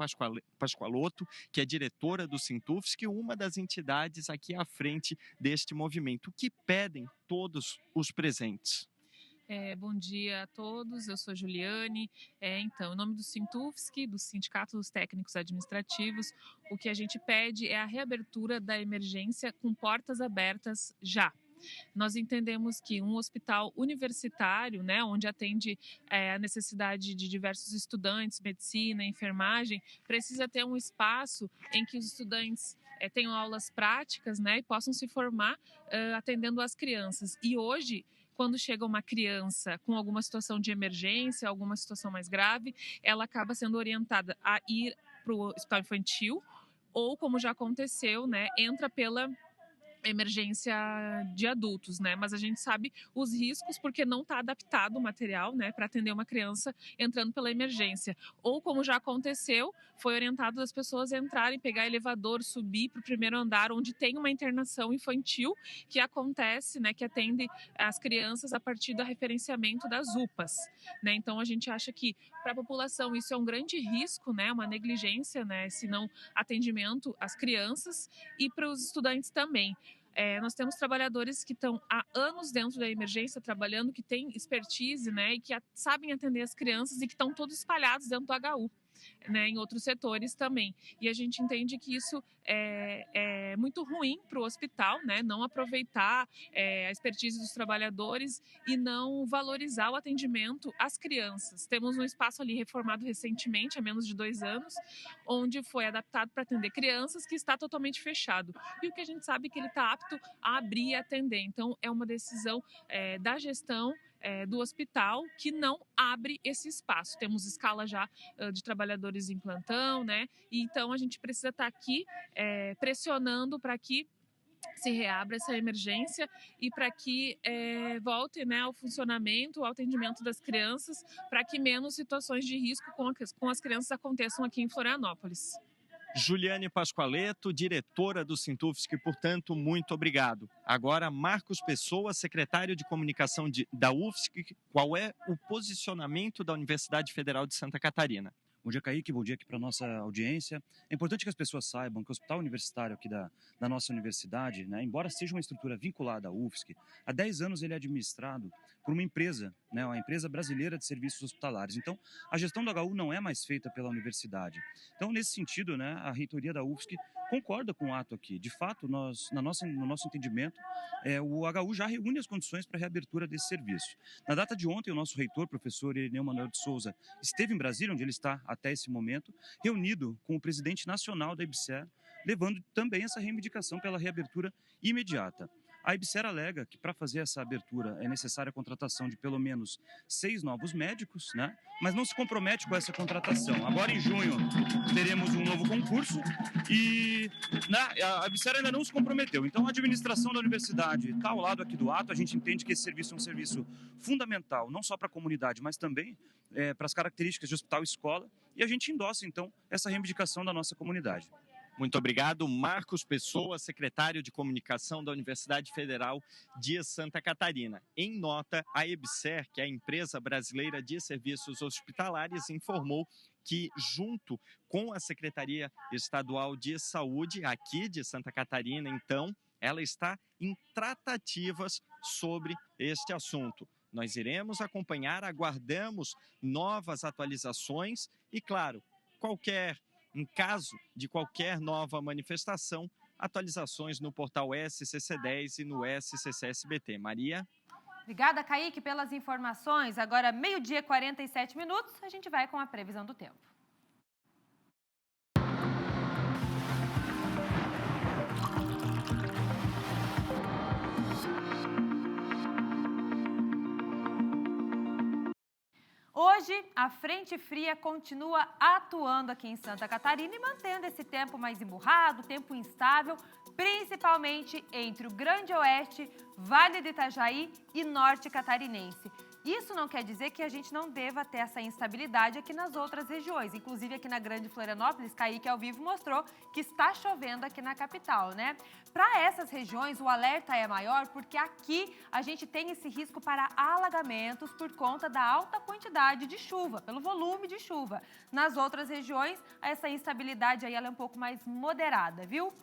Pascoaloto, que é diretora do Sintufsc, uma das entidades aqui à frente deste movimento. O que pedem todos os presentes? Bom dia a todos, eu sou Juliane. Então, em nome do Sintufsc, do Sindicato dos Técnicos Administrativos, o que a gente pede é a reabertura da emergência com portas abertas já. Nós entendemos que um hospital universitário, né, onde atende a necessidade de diversos estudantes, medicina, enfermagem, precisa ter um espaço em que os estudantes tenham aulas práticas, né, e possam se formar atendendo as crianças. E hoje, quando chega uma criança com alguma situação de emergência, alguma situação mais grave, ela acaba sendo orientada a ir para o hospital infantil ou, como já aconteceu, né, entra pela emergência de adultos, né? Mas a gente sabe os riscos porque não está adaptado o material, né, para atender uma criança entrando pela emergência. Ou, como já aconteceu, foi orientado as pessoas a entrarem, pegar elevador, subir para o primeiro andar, onde tem uma internação infantil que acontece, né, que atende as crianças a partir do referenciamento das UPAs, né? Então a gente acha que para a população isso é um grande risco, né, uma negligência, né, se não atendimento às crianças e para os estudantes também. Nós temos trabalhadores que estão há anos dentro da emergência trabalhando, que têm expertise, né, e que sabem atender as crianças e que estão todos espalhados dentro do HU, né, em outros setores também. E a gente entende que isso é muito ruim para o hospital, né, não aproveitar a expertise dos trabalhadores e não valorizar o atendimento às crianças. Temos um espaço ali reformado recentemente, há menos de 2 anos, onde foi adaptado para atender crianças, que está totalmente fechado. E o que a gente sabe é que ele está apto a abrir e atender. Então, é uma decisão da gestão do hospital que não abre esse espaço. Temos escala já de trabalhadores em plantão, né? E então a gente precisa estar aqui pressionando para que se reabra essa emergência e para que volte, né, ao funcionamento, ao atendimento das crianças, para que menos situações de risco com as crianças aconteçam aqui em Florianópolis. Juliane Pascoaloto, diretora do Sintufsc, portanto, muito obrigado. Agora, Marcos Pessoa, secretário de comunicação da UFSC, qual é o posicionamento da Universidade Federal de Santa Catarina? Bom dia, Kaique. Bom dia aqui para a nossa audiência. É importante que as pessoas saibam que o hospital universitário aqui da nossa universidade, né, embora seja uma estrutura vinculada à UFSC, há 10 anos ele é administrado por uma empresa, né, uma empresa brasileira de serviços hospitalares. Então, a gestão do HU não é mais feita pela universidade. Então, nesse sentido, né, a reitoria da UFSC concorda com o ato aqui. De fato, no nosso entendimento, o HU já reúne as condições para a reabertura desse serviço. Na data de ontem, o nosso reitor, professor Irineu Manuel de Souza, esteve em Brasília, onde ele está até esse momento, reunido com o presidente nacional da IBSER, levando também essa reivindicação pela reabertura imediata. A IBSER alega que para fazer essa abertura é necessária a contratação de pelo menos 6 novos médicos, né? Mas não se compromete com essa contratação. Agora em junho teremos um novo concurso e a IBSER ainda não se comprometeu. Então a administração da universidade está ao lado aqui do ato. A gente entende que esse serviço é um serviço fundamental, não só para a comunidade, mas também para as características de hospital e escola. E a gente endossa então essa reivindicação da nossa comunidade. Muito obrigado, Marcos Pessoa, secretário de Comunicação da Universidade Federal de Santa Catarina. Em nota, a EBSER, que é a Empresa Brasileira de Serviços Hospitalares, informou que, junto com a Secretaria Estadual de Saúde, aqui de Santa Catarina, então, ela está em tratativas sobre este assunto. Nós iremos acompanhar, aguardamos novas atualizações e, claro, em caso de qualquer nova manifestação, atualizações no portal SCC10 e no SCC-SBT. Maria? Obrigada, Kaique, pelas informações. Agora, 12h47, a gente vai com a previsão do tempo. Hoje, a frente fria continua atuando aqui em Santa Catarina e mantendo esse tempo mais emburrado, tempo instável, principalmente entre o Grande Oeste, Vale do Itajaí e Norte Catarinense. Isso não quer dizer que a gente não deva ter essa instabilidade aqui nas outras regiões. Inclusive aqui na Grande Florianópolis, Kaique ao vivo mostrou que está chovendo aqui na capital, né? Para essas regiões, o alerta é maior porque aqui a gente tem esse risco para alagamentos por conta da alta quantidade de chuva, pelo volume de chuva. Nas outras regiões, essa instabilidade aí ela é um pouco mais moderada, viu?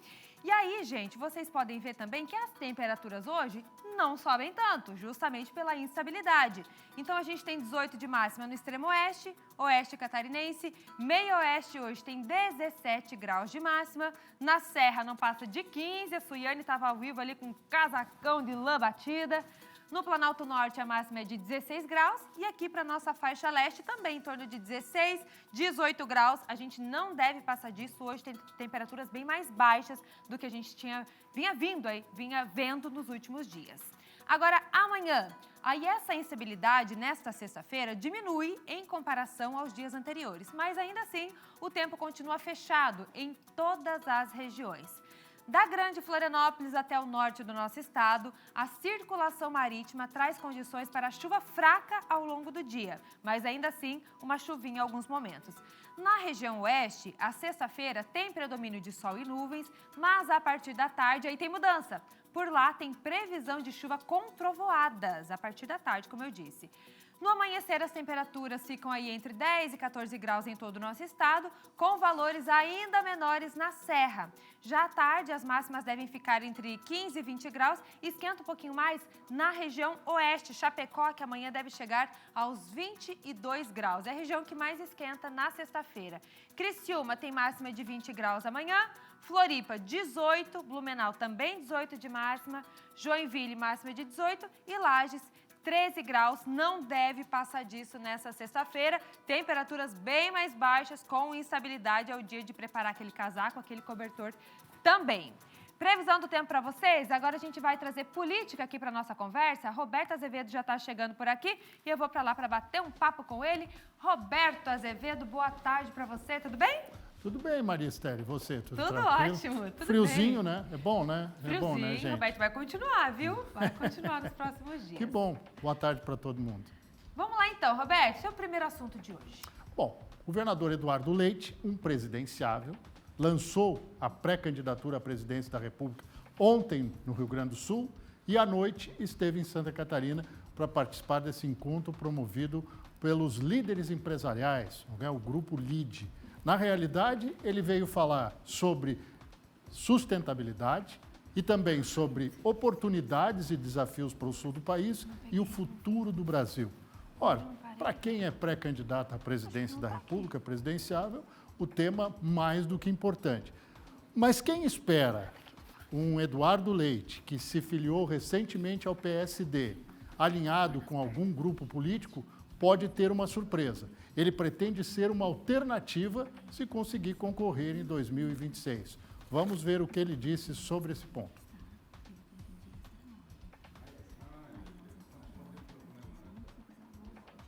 E aí, gente, vocês podem ver também que as temperaturas hoje não sobem tanto, justamente pela instabilidade. Então, a gente tem 18 de máxima no extremo oeste, oeste catarinense, meio oeste hoje tem 17 graus de máxima, na Serra não passa de 15, a Suiane estava ao vivo ali com um casacão de lã batida. No Planalto Norte, a máxima é de 16 graus e aqui para nossa faixa leste também em torno de 16, 18 graus. A gente não deve passar disso. Hoje tem temperaturas bem mais baixas do que a gente vinha vendo nos últimos dias. Agora, amanhã, aí essa instabilidade nesta sexta-feira diminui em comparação aos dias anteriores, mas ainda assim o tempo continua fechado em todas as regiões. Da Grande Florianópolis até o norte do nosso estado, a circulação marítima traz condições para chuva fraca ao longo do dia, mas ainda assim uma chuvinha em alguns momentos. Na região oeste, a sexta-feira tem predomínio de sol e nuvens, mas a partir da tarde aí tem mudança. Por lá tem previsão de chuva com trovoadas a partir da tarde, como eu disse. No amanhecer, as temperaturas ficam aí entre 10 e 14 graus em todo o nosso estado, com valores ainda menores na Serra. Já à tarde, as máximas devem ficar entre 15 e 20 graus e esquenta um pouquinho mais na região oeste. Chapecó, que amanhã deve chegar aos 22 graus. É a região que mais esquenta na sexta-feira. Criciúma tem máxima de 20 graus amanhã. Floripa, 18. Blumenau também 18 de máxima. Joinville, máxima de 18. E Lages, 13 graus, não deve passar disso nessa sexta-feira. Temperaturas bem mais baixas, com instabilidade ao dia de preparar aquele casaco, aquele cobertor também. Previsão do tempo para vocês, agora a gente vai trazer política aqui para nossa conversa. Roberto Azevedo já está chegando por aqui e eu vou para lá para bater um papo com ele. Roberto Azevedo, boa tarde para você, tudo bem? Tudo bem, Maria Esther, e você? Tudo tranquilo? Ótimo, tudo Friozinho, bem. Né? É bom, né? Friozinho, é bom, né, gente? Roberto, vai continuar, viu? Vai continuar nos próximos dias. Que bom. Boa tarde para todo mundo. Vamos lá então, Roberto, seu primeiro assunto de hoje. Bom, o governador Eduardo Leite, um presidenciável, lançou a pré-candidatura à presidência da República ontem no Rio Grande do Sul e à noite esteve em Santa Catarina para participar desse encontro promovido pelos líderes empresariais, o grupo LIDE. Na realidade, ele veio falar sobre sustentabilidade e também sobre oportunidades e desafios para o sul do país e o futuro do Brasil. Ora, para quem é pré-candidato à presidência da República, presidenciável, o tema mais do que importante. Mas quem espera um Eduardo Leite, que se filiou recentemente ao PSD, alinhado com algum grupo político, pode ter uma surpresa. Ele pretende ser uma alternativa se conseguir concorrer em 2026. Vamos ver o que ele disse sobre esse ponto.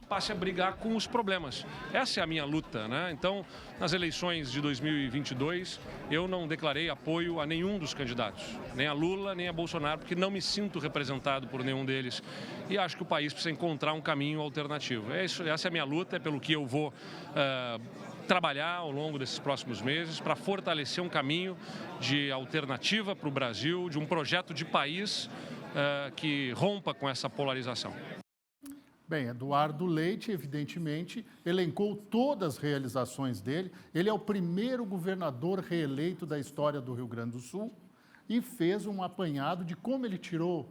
Passe a brigar com os problemas. Essa é a minha luta, né? Então, nas eleições de 2022, eu não declarei apoio a nenhum dos candidatos, nem a Lula, nem a Bolsonaro, porque não me sinto representado por nenhum deles. E acho que o país precisa encontrar um caminho alternativo. Essa é a minha luta, é pelo que eu vou trabalhar ao longo desses próximos meses para fortalecer um caminho de alternativa para o Brasil, de um projeto de país que rompa com essa polarização. Bem, Eduardo Leite, evidentemente, elencou todas as realizações dele. Ele é o primeiro governador reeleito da história do Rio Grande do Sul e fez um apanhado de como ele tirou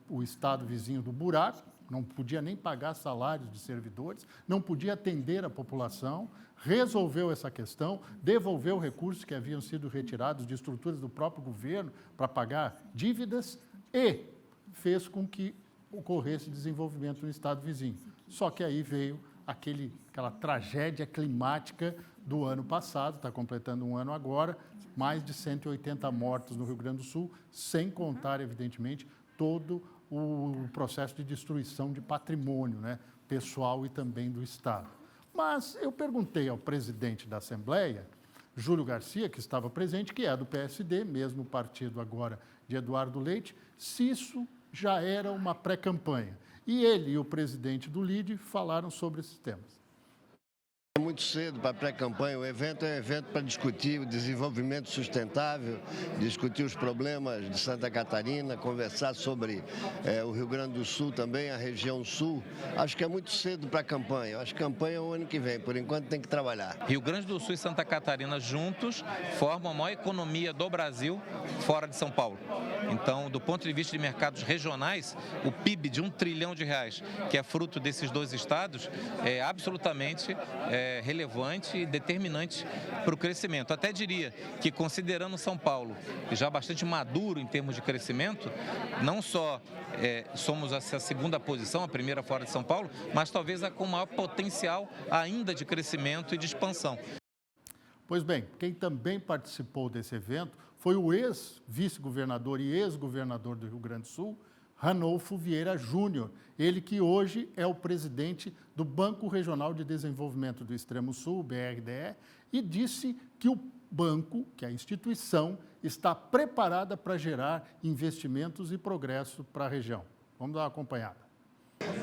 o estado vizinho do buraco, não podia nem pagar salários de servidores, não podia atender a população, resolveu essa questão, devolveu recursos que haviam sido retirados de estruturas do próprio governo para pagar dívidas e fez com que ocorresse desenvolvimento no estado vizinho. Só que aí veio aquela tragédia climática do ano passado, está completando um ano agora, mais de 180 mortos no Rio Grande do Sul, sem contar, evidentemente, todo o processo de destruição de patrimônio, né? pessoal e também do Estado. Mas eu perguntei ao presidente da Assembleia, Júlio Garcia, que estava presente, que é do PSD, mesmo partido agora de Eduardo Leite, se isso já era uma pré-campanha. E ele e o presidente do LIDE falaram sobre esses temas. É muito cedo para a pré-campanha. O evento é um evento para discutir o desenvolvimento sustentável, discutir os problemas de Santa Catarina, conversar sobre o Rio Grande do Sul também, a região sul. Acho que é muito cedo para a campanha. Acho que a campanha é o ano que vem. Por enquanto tem que trabalhar. Rio Grande do Sul e Santa Catarina juntos formam a maior economia do Brasil fora de São Paulo. Então, do ponto de vista de mercados regionais, o PIB de R$1 trilhão, que é fruto desses dois estados, é absolutamente relevante e determinante para o crescimento. Até diria que, considerando São Paulo já bastante maduro em termos de crescimento, não só somos essa segunda posição, a primeira fora de São Paulo, mas talvez a com maior potencial ainda de crescimento e de expansão. Pois bem, quem também participou desse evento foi o ex-vice-governador e ex-governador do Rio Grande do Sul, Ranolfo Vieira Júnior, ele que hoje é o presidente do Banco Regional de Desenvolvimento do Extremo Sul, BRDE, e disse que o banco, que a instituição, está preparada para gerar investimentos e progresso para a região. Vamos dar uma acompanhada.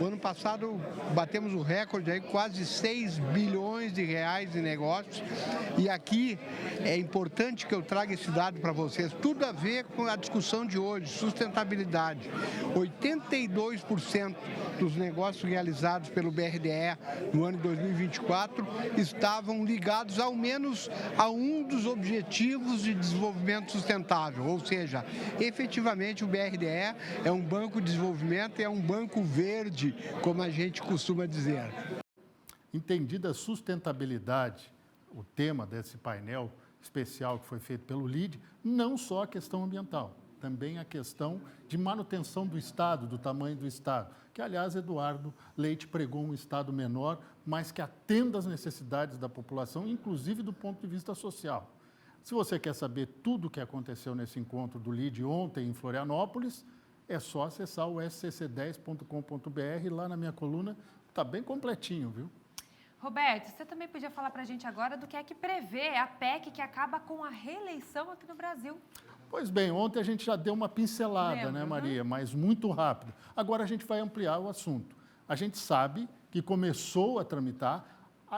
O ano passado batemos o recorde aí, quase 6 bilhões de reais em negócios, e aqui é importante que eu traga esse dado para vocês, tudo a ver com a discussão de hoje, sustentabilidade. 82% dos negócios realizados pelo BRDE no ano de 2024 estavam ligados ao menos a um dos objetivos de desenvolvimento sustentável, ou seja, efetivamente o BRDE é um banco de desenvolvimento, é um banco verde, como a gente costuma dizer. Entendida a sustentabilidade, o tema desse painel especial que foi feito pelo LIDE, não só a questão ambiental, também a questão de manutenção do Estado, do tamanho do Estado, que, aliás, Eduardo Leite pregou um Estado menor, mas que atenda às necessidades da população, inclusive do ponto de vista social. Se você quer saber tudo o que aconteceu nesse encontro do LIDE ontem em Florianópolis, é só acessar o scc10.com.br, lá na minha coluna, está bem completinho, viu? Roberto, você também podia falar para a gente agora do que é que prevê a PEC que acaba com a reeleição aqui no Brasil. Pois bem, ontem a gente já deu uma pincelada, né, Maria? Mas muito rápido. Agora a gente vai ampliar o assunto. A gente sabe que começou a tramitar,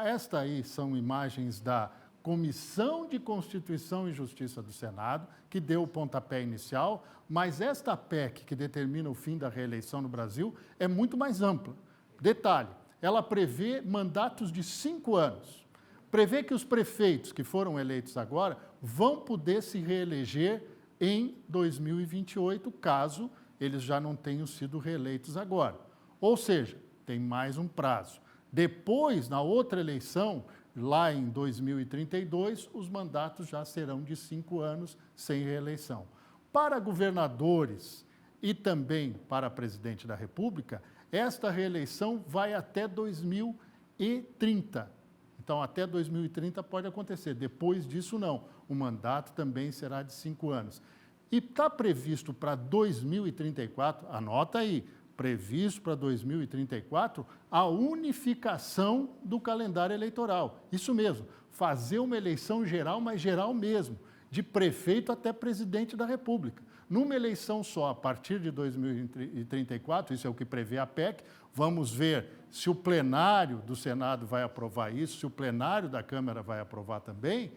esta aí são imagens da Comissão de Constituição e Justiça do Senado, que deu o pontapé inicial, mas esta PEC, que determina o fim da reeleição no Brasil, é muito mais ampla. Detalhe, ela prevê mandatos de 5 anos. Prevê que os prefeitos que foram eleitos agora vão poder se reeleger em 2028, caso eles já não tenham sido reeleitos agora. Ou seja, tem mais um prazo. Depois, na outra eleição, lá em 2032, os mandatos já serão de 5 anos sem reeleição. Para governadores e também para presidente da República, esta reeleição vai até 2030. Então, até 2030 pode acontecer. Depois disso, não. O mandato também será de 5 anos. E está previsto para 2034, anota aí, previsto para 2034, a unificação do calendário eleitoral. Isso mesmo, fazer uma eleição geral, mas geral mesmo, de prefeito até presidente da República. Numa eleição só, a partir de 2034, isso é o que prevê a PEC, vamos ver se o plenário do Senado vai aprovar isso, se o plenário da Câmara vai aprovar também,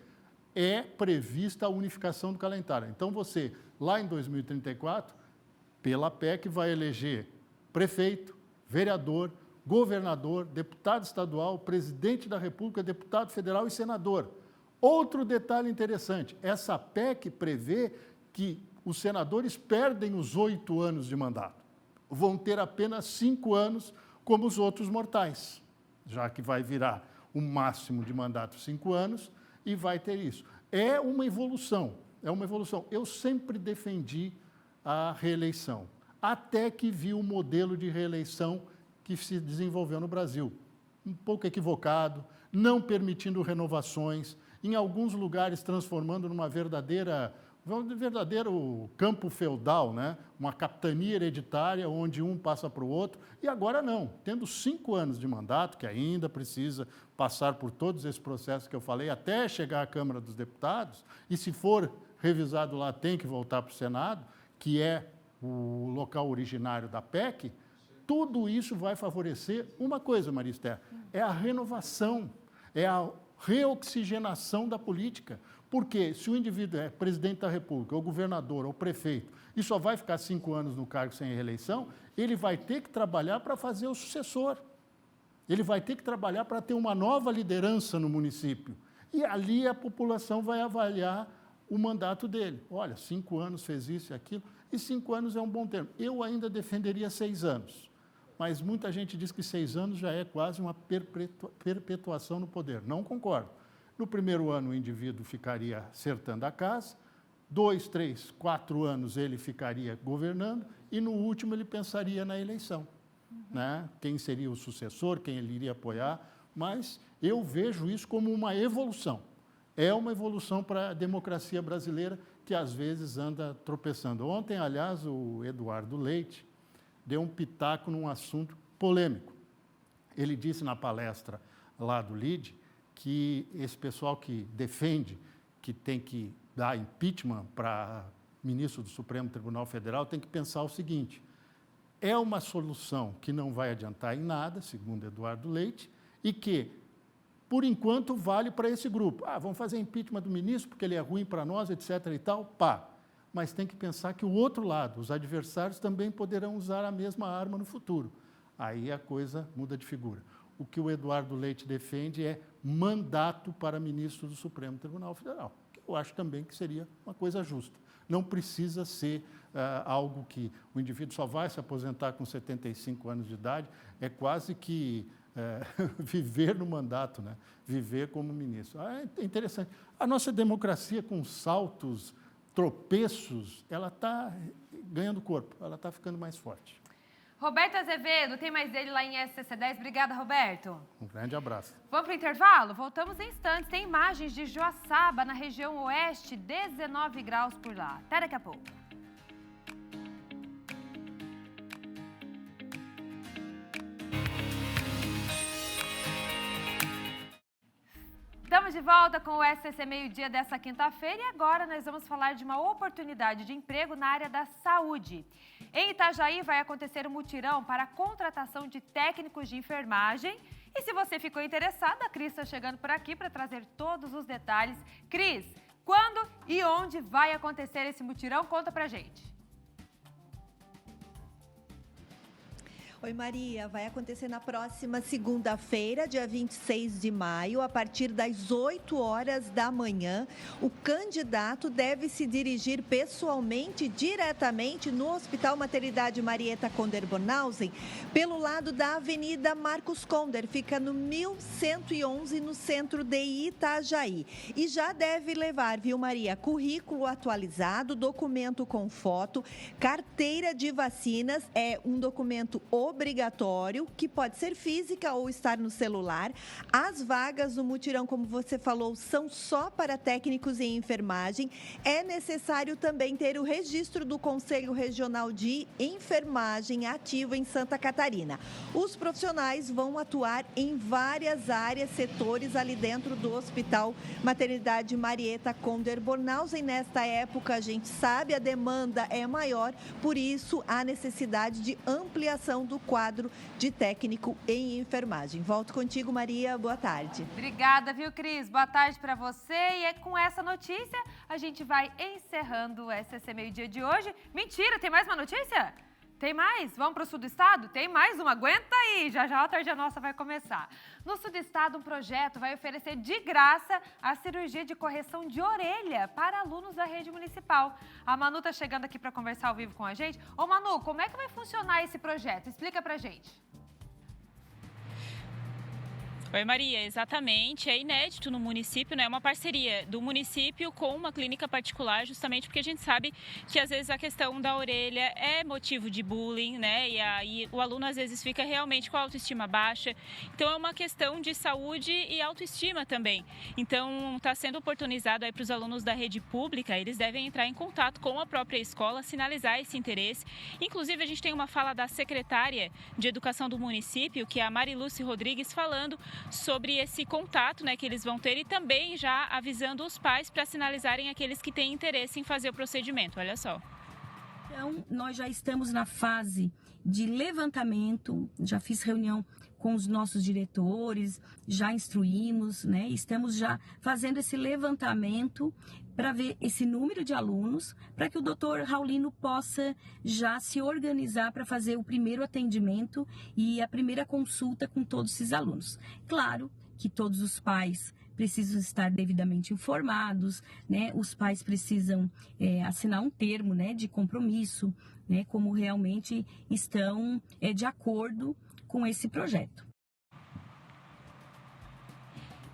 é prevista a unificação do calendário. Então, você, lá em 2034, pela PEC, vai eleger prefeito, vereador, governador, deputado estadual, presidente da República, deputado federal e senador. Outro detalhe interessante, essa PEC prevê que os senadores perdem os 8 anos de mandato. Vão ter apenas 5 anos, como os outros mortais, já que vai virar o máximo de mandato 5 anos e vai ter isso. É uma evolução, é uma evolução. Eu sempre defendi a reeleição, até que vi o modelo de reeleição que se desenvolveu no Brasil. Um pouco equivocado, não permitindo renovações, em alguns lugares transformando numa verdadeira Um verdadeiro campo feudal, né? Uma capitania hereditária onde um passa para o outro. E agora não, tendo 5 anos de mandato, que ainda precisa passar por todos esses processos que eu falei, até chegar à Câmara dos Deputados, e se for revisado lá, tem que voltar para o Senado, que é o local originário da PEC, tudo isso vai favorecer uma coisa, Maria Esther, é a renovação, é a reoxigenação da política. Porque se o indivíduo é presidente da República, ou governador, ou prefeito, e só vai ficar 5 anos no cargo sem reeleição, ele vai ter que trabalhar para fazer o sucessor. Ele vai ter que trabalhar para ter uma nova liderança no município. E ali a população vai avaliar o mandato dele. Olha, 5 anos fez isso e aquilo, e 5 anos é um bom termo. Eu ainda defenderia 6 anos. Mas muita gente diz que 6 anos já é quase uma perpetuação no poder. Não concordo. No primeiro ano, o indivíduo ficaria acertando a casa, 2, 3, 4 anos ele ficaria governando, e no último ele pensaria na eleição. Né? Quem seria o sucessor, quem ele iria apoiar, mas eu vejo isso como uma evolução. É uma evolução para a democracia brasileira que às vezes anda tropeçando. Ontem, aliás, o Eduardo Leite deu um pitaco num assunto polêmico. Ele disse na palestra lá do LIDE que esse pessoal que defende que tem que dar impeachment para ministro do Supremo Tribunal Federal tem que pensar o seguinte: é uma solução que não vai adiantar em nada, segundo Eduardo Leite, e que, por enquanto, vale para esse grupo. Vamos fazer impeachment do ministro porque ele é ruim para nós, etc. e tal, pá. Mas tem que pensar que o outro lado, os adversários, também poderão usar a mesma arma no futuro. Aí a coisa muda de figura. O que o Eduardo Leite defende é mandato para ministro do Supremo Tribunal Federal, que eu acho também que seria uma coisa justa. Não precisa ser algo que o indivíduo só vai se aposentar com 75 anos de idade, é quase que viver no mandato, né? Viver como ministro. É interessante. A nossa democracia, com saltos, tropeços, ela está ganhando corpo, ela está ficando mais forte. Roberto Azevedo, tem mais dele lá em SCC10. Obrigada, Roberto. Um grande abraço. Vamos para o intervalo? Voltamos em instantes. Tem imagens de Joaçaba, na região oeste, 19 graus por lá. Até daqui a pouco. Estamos de volta com o SCC Meio-Dia dessa quinta-feira e agora nós vamos falar de uma oportunidade de emprego na área da saúde. Em Itajaí vai acontecer um mutirão para a contratação de técnicos de enfermagem. E se você ficou interessado, a Cris está chegando por aqui para trazer todos os detalhes. Cris, quando e onde vai acontecer esse mutirão? Conta pra gente. Oi, Maria. Vai acontecer na próxima segunda-feira, dia 26 de maio, a partir das 8 horas da manhã. O candidato deve se dirigir pessoalmente, diretamente no Hospital Maternidade Marieta Conder Bornhausen, pelo lado da Avenida Marcos Conder, fica no 1111, no centro de Itajaí. E já deve levar, viu, Maria, currículo atualizado, documento com foto, carteira de vacinas, é um documento obrigatório, que pode ser física ou estar no celular. As vagas do mutirão, como você falou, são só para técnicos em enfermagem. É necessário também ter o registro do Conselho Regional de Enfermagem ativo em Santa Catarina. Os profissionais vão atuar em várias áreas, setores ali dentro do Hospital Maternidade Marieta Conder Bornhausen. Nesta época, a gente sabe, a demanda é maior, por isso a necessidade de ampliação do quadro de técnico em enfermagem. Volto contigo, Maria. Boa tarde. Obrigada, viu, Cris? Boa tarde para você. E é com essa notícia a gente vai encerrando o SCC Meio-Dia de hoje. Mentira, tem mais uma notícia? Tem mais? Vamos para o sul do estado? Tem mais uma? Aguenta aí, já já a tarde nossa vai começar. No sul do estado, um projeto vai oferecer de graça a cirurgia de correção de orelha para alunos da rede municipal. A Manu está chegando aqui para conversar ao vivo com a gente. Ô Manu, como é que vai funcionar esse projeto? Explica pra gente. Oi, Maria, exatamente. É inédito no município, né? É uma parceria do município com uma clínica particular, justamente porque a gente sabe que às vezes a questão da orelha é motivo de bullying, né? E aí o aluno às vezes fica realmente com a autoestima baixa. Então é uma questão de saúde e autoestima também. Então está sendo oportunizado aí para os alunos da rede pública, eles devem entrar em contato com a própria escola, sinalizar esse interesse. Inclusive a gente tem uma fala da secretária de Educação do município, que é a Mariluce Rodrigues, falando sobre esse contato, né, que eles vão ter e também já avisando os pais para sinalizarem aqueles que têm interesse em fazer o procedimento. Olha só. Então, nós já estamos na fase de levantamento, já fiz reunião com os nossos diretores, já instruímos, né? Estamos já fazendo esse levantamento para ver esse número de alunos, para que o doutor Raulino possa já se organizar para fazer o primeiro atendimento e a primeira consulta com todos esses alunos. Claro que todos os pais precisam estar devidamente informados, né? Os pais precisam assinar um termo, né, de compromisso, né, como realmente estão de acordo com esse projeto.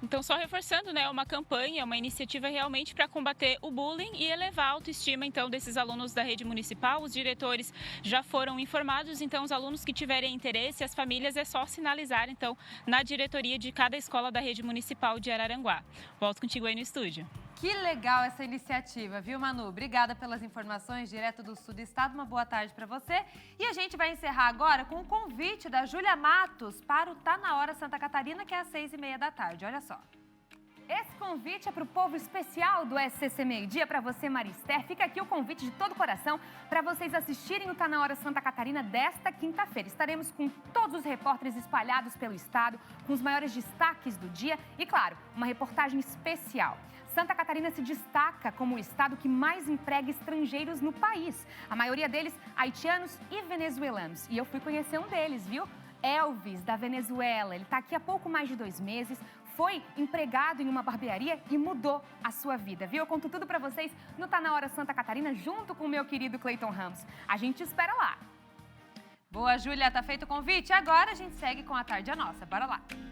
Então, só reforçando, né, uma campanha, uma iniciativa realmente para combater o bullying e elevar a autoestima, então, desses alunos da rede municipal. Os diretores já foram informados, então, os alunos que tiverem interesse, as famílias, é só sinalizar, então, na diretoria de cada escola da rede municipal de Araranguá. Volto contigo aí no estúdio. Que legal essa iniciativa, viu, Manu? Obrigada pelas informações direto do sul do estado. Uma boa tarde para você. E a gente vai encerrar agora com um convite da Júlia Matos para o Tá Na Hora Santa Catarina, que é às 6h30 da tarde. Olha só. Esse convite é para o povo especial do SCC Meio-Dia, para você, Marister. Fica aqui o convite de todo o coração para vocês assistirem o Tá Na Hora Santa Catarina desta quinta-feira. Estaremos com todos os repórteres espalhados pelo estado, com os maiores destaques do dia e, claro, uma reportagem especial. Santa Catarina se destaca como o estado que mais emprega estrangeiros no país. A maioria deles haitianos e venezuelanos. E eu fui conhecer um deles, viu? Elvis, da Venezuela. Ele está aqui há pouco mais de 2 meses. Foi empregado em uma barbearia e mudou a sua vida, viu? Eu conto tudo pra vocês no Tá Na Hora Santa Catarina, junto com o meu querido Cleiton Ramos. A gente espera lá. Boa, Júlia, tá feito o convite? Agora a gente segue com a Tarde é Nossa. Bora lá.